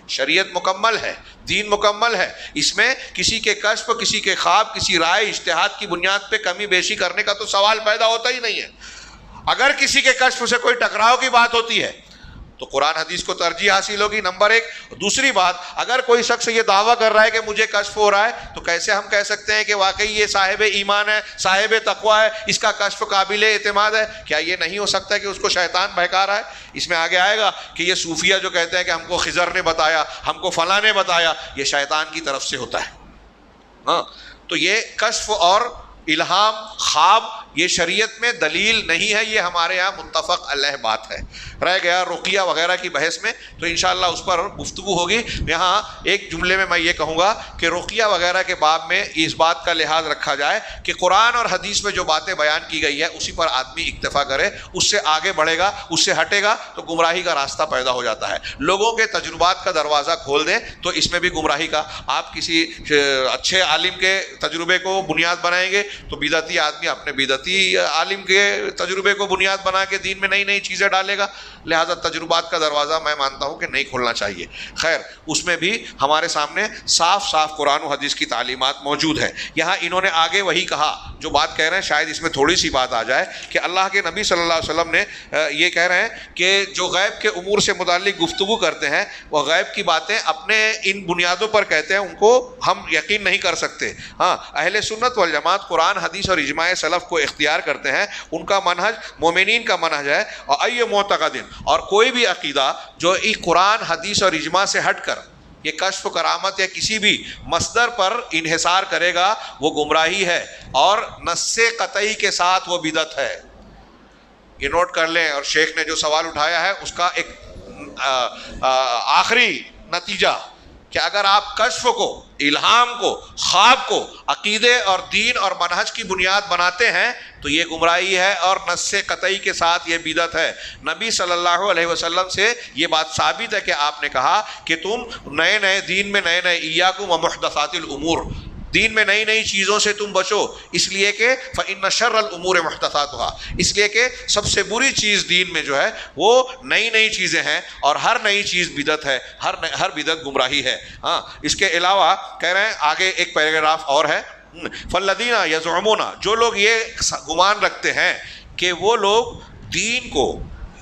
شریعت مکمل ہے، دین مکمل ہے. اس میں کسی کے کشف، کسی کے خواب، کسی رائے اجتہاد کی بنیاد پہ کمی بیشی کرنے کا تو سوال پیدا ہوتا ہی نہیں ہے. اگر کسی کے کشف سے کوئی ٹکراؤ کی بات ہوتی ہے تو قرآن حدیث کو ترجیح حاصل ہوگی، نمبر 1. دوسری بات، اگر کوئی شخص یہ دعویٰ کر رہا ہے کہ مجھے کشف ہو رہا ہے تو کیسے ہم کہہ سکتے ہیں کہ واقعی یہ صاحب ایمان ہے، صاحب تقویٰ ہے، اس کا کشف قابل اعتماد ہے؟ کیا یہ نہیں ہو سکتا کہ اس کو شیطان بہکا رہا ہے؟ اس میں آگے آئے گا کہ یہ صوفیہ جو کہتے ہیں کہ ہم کو خضر نے بتایا، ہم کو فلاں نے بتایا، یہ شیطان کی طرف سے ہوتا ہے. ہاں، تو یہ کشف اور الہام، خواب، یہ شریعت میں دلیل نہیں ہے، یہ ہمارے یہاں متفق علیہ بات ہے. رہ گیا رقیہ وغیرہ کی بحث میں تو انشاءاللہ اس پر گفتگو ہوگی. یہاں ایک جملے میں یہ کہوں گا کہ رقیہ وغیرہ کے باب میں اس بات کا لحاظ رکھا جائے کہ قرآن اور حدیث میں جو باتیں بیان کی گئی ہے اسی پر آدمی اکتفا کرے. اس سے آگے بڑھے گا، اس سے ہٹے گا تو گمراہی کا راستہ پیدا ہو جاتا ہے. لوگوں کے تجربات کا دروازہ کھول دیں تو اس میں بھی گمراہی کا، آپ کسی اچھے عالم کے تجربے کو بنیاد بنائیں گے تو بدعتی آدمی اپنے بدعت حضرتی عالم کے تجربے کو بنیاد بنا کے دین میں نئی نئی چیزیں ڈالے گا. لہٰذا تجربات کا دروازہ میں مانتا ہوں کہ نہیں کھولنا چاہیے. خیر اس میں بھی ہمارے سامنے صاف صاف قرآن و حدیث کی تعلیمات موجود ہے. یہاں انہوں نے آگے وہی کہا جو بات کہہ رہے ہیں, شاید اس میں تھوڑی سی بات آ جائے کہ اللہ کے نبی صلی اللہ علیہ وسلم نے یہ کہہ رہے ہیں کہ جو غیب کے امور سے متعلق گفتگو کرتے ہیں وہ غیب کی باتیں اپنے ان بنیادوں پر کہتے ہیں, ان کو ہم یقین نہیں کر سکتے. ہاں اہل سنت والجماعت قرآن حدیث اور اجماع سلف کو اختیار کرتے ہیں, ان کا منہج مومنین کا منہج ہے. اور ای معتقد, اور کوئی بھی عقیدہ جو قرآن حدیث اور اجماع سے ہٹ کر یہ کشف و کرامت یا کسی بھی مصدر پر انحصار کرے گا وہ گمراہی ہے, اور نص قطعی کے ساتھ وہ بدعت ہے. یہ نوٹ کر لیں. اور شیخ نے جو سوال اٹھایا ہے اس کا ایک آخری نتیجہ کہ اگر آپ کشف کو, الہام کو, خواب کو عقیدے اور دین اور منہج کی بنیاد بناتے ہیں تو یہ گمراہی ہے اور نص قطعی کے ساتھ یہ بدعت ہے. نبی صلی اللہ علیہ وسلم سے یہ بات ثابت ہے کہ آپ نے کہا کہ تم نئے نئے دین میں نئے نئے ایاکم ومحدثات الامور, دین میں نئی نئی چیزوں سے تم بچو, اس لیے کہ فإن شر الامور محدثاتها, اس لیے کہ سب سے بری چیز دین میں جو ہے وہ نئی نئی چیزیں ہیں, اور ہر نئی چیز بدعت ہے, ہر بدعت گمراہی ہے. ہاں اس کے علاوہ کہہ رہے ہیں آگے ایک پیراگراف اور ہے, فالذین یزعمون, جو لوگ یہ گمان رکھتے ہیں کہ وہ لوگ دین کو,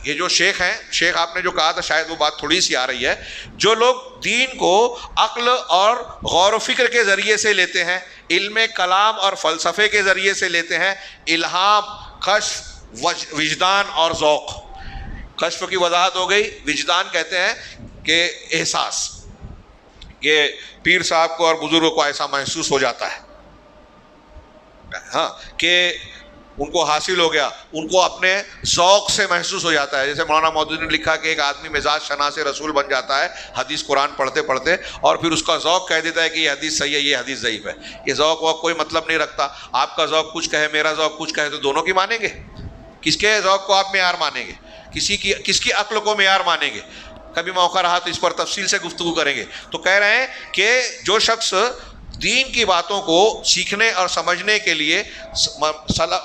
یہ جو شیخ ہیں, شیخ آپ نے جو کہا تھا شاید وہ بات تھوڑی سی آ رہی ہے, جو لوگ دین کو عقل اور غور و فکر کے ذریعے سے لیتے ہیں, علم کلام اور فلسفے کے ذریعے سے لیتے ہیں, الہام, کشف, وجدان اور ذوق. کشف کی وضاحت ہو گئی. وجدان کہتے ہیں کہ احساس, یہ پیر صاحب کو اور بزرگوں کو ایسا محسوس ہو جاتا ہے ہاں کہ ان کو حاصل ہو گیا, ان کو اپنے ذوق سے محسوس ہو جاتا ہے. جیسے مولانا مودودی نے لکھا کہ ایک آدمی مزاج شناس رسول بن جاتا ہے حدیث قرآن پڑھتے پڑھتے, اور پھر اس کا ذوق کہہ دیتا ہے کہ یہ حدیث صحیح ہے, یہ حدیث ضعیف ہے. یہ ذوق ووق کوئی مطلب نہیں رکھتا. آپ کا ذوق کچھ کہے, میرا ذوق کچھ کہے, تو دونوں کی مانیں گے؟ کس کے ذوق کو آپ معیار مانیں گے؟ کس کی عقل کو معیار مانیں گے؟ کبھی موقع رہا تو اس پر تفصیل سے گفتگو کریں گے. تو کہہ رہے ہیں کہ جو شخص دین کی باتوں کو سیکھنے اور سمجھنے کے لیے,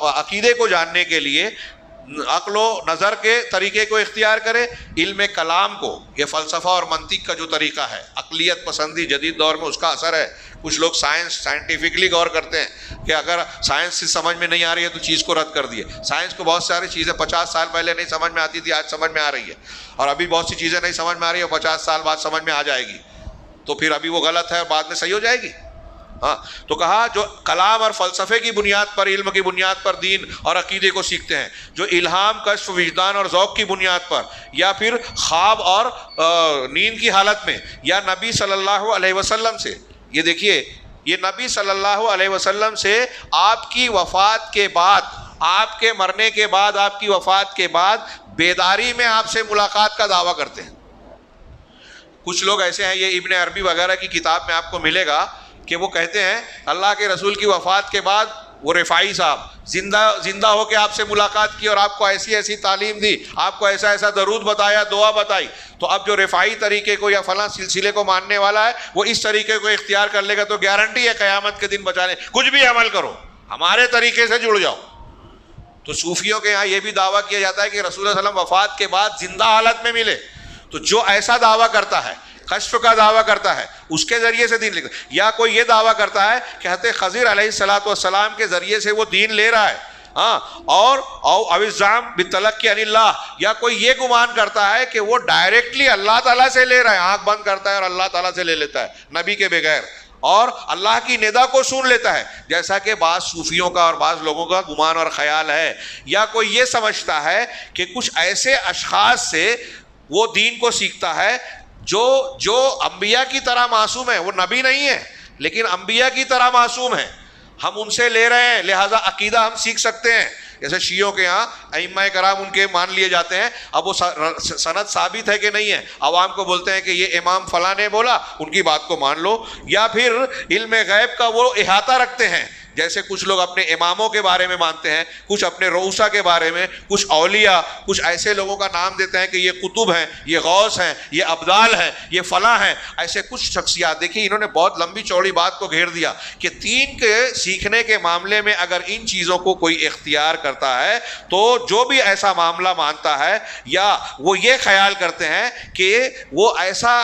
عقیدے کو جاننے کے لیے عقل و نظر کے طریقے کو اختیار کرے, علم کلام کو, یہ فلسفہ اور منطق کا جو طریقہ ہے, عقلیت پسندی جدید دور میں اس کا اثر ہے. کچھ لوگ سائنٹیفکلی غور کرتے ہیں کہ اگر سائنس سے سمجھ میں نہیں آ رہی ہے تو چیز کو رد کر دیے. سائنس کو بہت ساری چیزیں 50 سال پہلے نہیں سمجھ میں آتی تھی, آج سمجھ میں آ رہی ہے, اور ابھی بہت سی چیزیں نہیں سمجھ میں آ رہی ہے, 50 سال بعد سمجھ میں آ جائے گی, تو پھر ابھی وہ غلط ہے اور بعد میں صحیح ہو جائے گی. ہاں تو کہا جو کلام اور فلسفے کی بنیاد پر, علم کی بنیاد پر دین اور عقیدے کو سیکھتے ہیں, جو الہام, کشف, وجدان اور ذوق کی بنیاد پر, یا پھر خواب اور نیند کی حالت میں, یا نبی صلی اللہ علیہ وسلم سے. یہ دیکھیے, یہ نبی صلی اللہ علیہ وسلم سے آپ کی وفات کے بعد, آپ کے مرنے کے بعد, آپ کی وفات کے بعد بیداری میں آپ سے ملاقات کا دعویٰ کرتے ہیں. کچھ لوگ ایسے ہیں, یہ ابن عربی وغیرہ کی کتاب میں آپ کو ملے گا کہ وہ کہتے ہیں اللہ کے رسول کی وفات کے بعد وہ رفاعی صاحب زندہ ہو کے آپ سے ملاقات کی اور آپ کو ایسی ایسی تعلیم دی, آپ کو ایسا ایسا درود بتایا, دعا بتائی. تو اب جو رفاعی طریقے کو یا فلاں سلسلے کو ماننے والا ہے وہ اس طریقے کو اختیار کر لے گا تو گارنٹی ہے قیامت کے دن بچانے. کچھ بھی عمل کرو, ہمارے طریقے سے جڑ جاؤ. تو صوفیوں کے یہاں یہ بھی دعویٰ کیا جاتا ہے کہ رسول اللہ علیہ وسلم وفات کے بعد زندہ حالت میں ملے. تو جو ایسا دعویٰ کرتا ہے, کشف کا دعویٰ کرتا ہے, اس کے ذریعے سے دین لکھتا ہے. یا کوئی یہ دعویٰ کرتا ہے کہ حضرت خضر علیہ السلام کے ذریعے سے وہ دین لے رہا ہے, ہاں, اور اوزام بتلقی عن اللہ, یا کوئی یہ گمان کرتا ہے کہ وہ ڈائریکٹلی اللہ تعالیٰ سے لے رہا ہے, آنکھ بند کرتا ہے اور اللہ تعالیٰ سے لے لیتا ہے نبی کے بغیر, اور اللہ کی ندا کو سن لیتا ہے, جیسا کہ بعض صوفیوں کا اور بعض لوگوں کا گمان اور خیال ہے. یا کوئی یہ سمجھتا ہے کہ کچھ ایسے اشخاص سے وہ دین کو سیکھتا ہے جو انبیاء کی طرح معصوم ہیں. وہ نبی نہیں ہے لیکن انبیاء کی طرح معصوم ہیں, ہم ان سے لے رہے ہیں لہذا عقیدہ ہم سیکھ سکتے ہیں. جیسے شیعوں کے ہاں ائمہ کرام ان کے مان لیے جاتے ہیں, اب وہ سند ثابت ہے کہ نہیں ہے, عوام کو بولتے ہیں کہ یہ امام فلاں نے بولا, ان کی بات کو مان لو. یا پھر علم غیب کا وہ احاطہ رکھتے ہیں, جیسے کچھ لوگ اپنے اماموں کے بارے میں مانتے ہیں، کچھ اپنے رؤسا کے بارے میں، کچھ اولیاء، کچھ ایسے لوگوں کا نام دیتے ہیں کہ یہ قطب ہیں، یہ غوث ہیں، یہ ابدال ہیں، یہ فلاں ہیں، ایسے کچھ شخصیات. دیکھیے انہوں نے بہت لمبی چوڑی بات کو گھیر دیا کہ دین کے سیکھنے کے معاملے میں اگر ان چیزوں کو کوئی اختیار کرتا ہے تو جو بھی ایسا معاملہ مانتا ہے یا وہ یہ خیال کرتے ہیں کہ وہ ایسا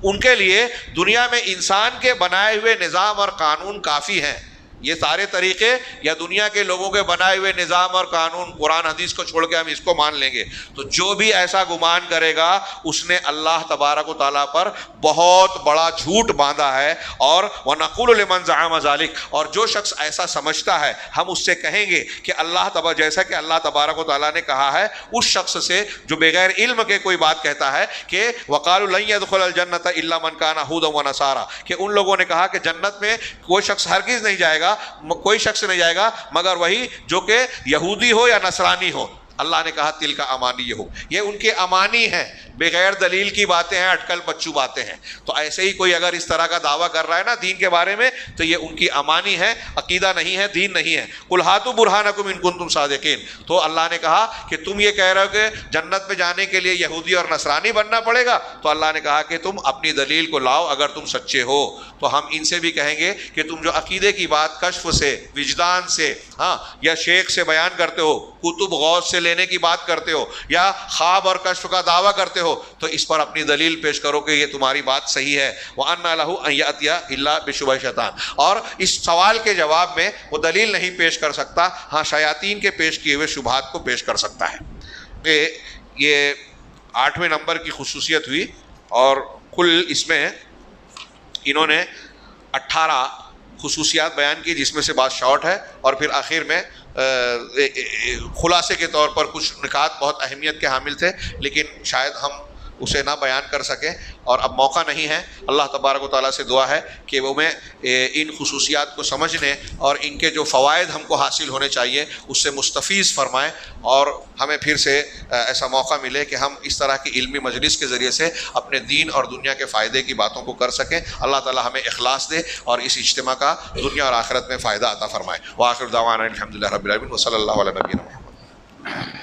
ان کے لیے دنیا میں انسان کے بنائے ہوئے نظام اور قانون کافی ہیں، یہ سارے طریقے یا دنیا کے لوگوں کے بنائے ہوئے نظام اور قانون، قرآن حدیث کو چھوڑ کے ہم اس کو مان لیں گے. تو جو بھی ایسا گمان کرے گا اس نے اللہ تبارک و تعالیٰ پر بہت بڑا جھوٹ باندھا ہے. اور وَنَقُولُ لِمَنْ زَعَمَ ذَلِكَ، اور جو شخص ایسا سمجھتا ہے ہم اس سے کہیں گے کہ جیسا کہ اللہ تبارک و تعالیٰ نے کہا ہے اس شخص سے جو بغیر علم کے کوئی بات کہتا ہے کہ وَقَالُوا لَن يَدْخُلَ الْجَنَّةَ إِلَّا مَنْ كَانَ هُودًا وَنَصَارَىٰ، کہ ان لوگوں نے کہا کہ جنت میں کوئی شخص ہرگز نہیں جائے گا، کوئی شخص نہیں جائے گا مگر وہی جو کہ یہودی ہو یا نصرانی ہو. اللہ نے کہا تل کا امانی ہو، یہ ان کے امانی ہیں، بغیر دلیل کی باتیں ہیں، اٹکل بچو باتیں ہیں. تو ایسے ہی کوئی اگر اس طرح کا دعویٰ کر رہا ہے نا دین کے بارے میں تو یہ ان کی امانی ہے، عقیدہ نہیں ہے، دین نہیں ہے. قل ہاتوا برہانکم ان کنتم صادقین. تو اللہ نے کہا کہ تم یہ کہہ رہے ہو کہ جنت میں جانے کے لیے یہودی اور نصرانی بننا پڑے گا، تو اللہ نے کہا کہ تم اپنی دلیل کو لاؤ اگر تم سچے ہو. تو ہم ان سے بھی کہیں گے کہ تم جو عقیدے کی بات کشف سے، وجدان سے، یا شیخ سے بیان کرتے ہو، کتب غوث سے لینے کی بات کرتے ہو، یا خواب اور کشف کا دعویٰ کرتے ہو، تو اس پر اپنی دلیل پیش کرو کہ یہ تمہاری بات صحیح ہے. وَأَنَّ لَهُ أَن يَأْتِيَ إِلَّا بِشُبْهِ شَيْطَانٍ. اور اس سوال کے جواب میں وہ دلیل نہیں پیش کر سکتا، ہاں شیاطین کے پیش کیے ہوئے شبہات کو پیش کر سکتا ہے. یہ 8ویں نمبر کی خصوصیت ہوئی، اور کل اس میں انہوں نے 18 خصوصیات بیان کی جس میں سے بات شارٹ ہے، اور پھر آخر میں خلاصے کے طور پر کچھ نکات بہت اہمیت کے حامل تھے لیکن شاید ہم اسے نہ بیان کر سکیں اور اب موقع نہیں ہے. اللہ تبارک و تعالیٰ سے دعا ہے کہ وہ میں ان خصوصیات کو سمجھنے اور ان کے جو فوائد ہم کو حاصل ہونے چاہیے اس سے مستفیض فرمائیں، اور ہمیں پھر سے ایسا موقع ملے کہ ہم اس طرح کی علمی مجلس کے ذریعے سے اپنے دین اور دنیا کے فائدے کی باتوں کو کر سکیں. اللہ تعالیٰ ہمیں اخلاص دے اور اس اجتماع کا دنیا اور آخرت میں فائدہ عطا فرمائے. وآخر دعوانا الحمدللہ رب العالمین وصلی اللہ علی نبینا محمد.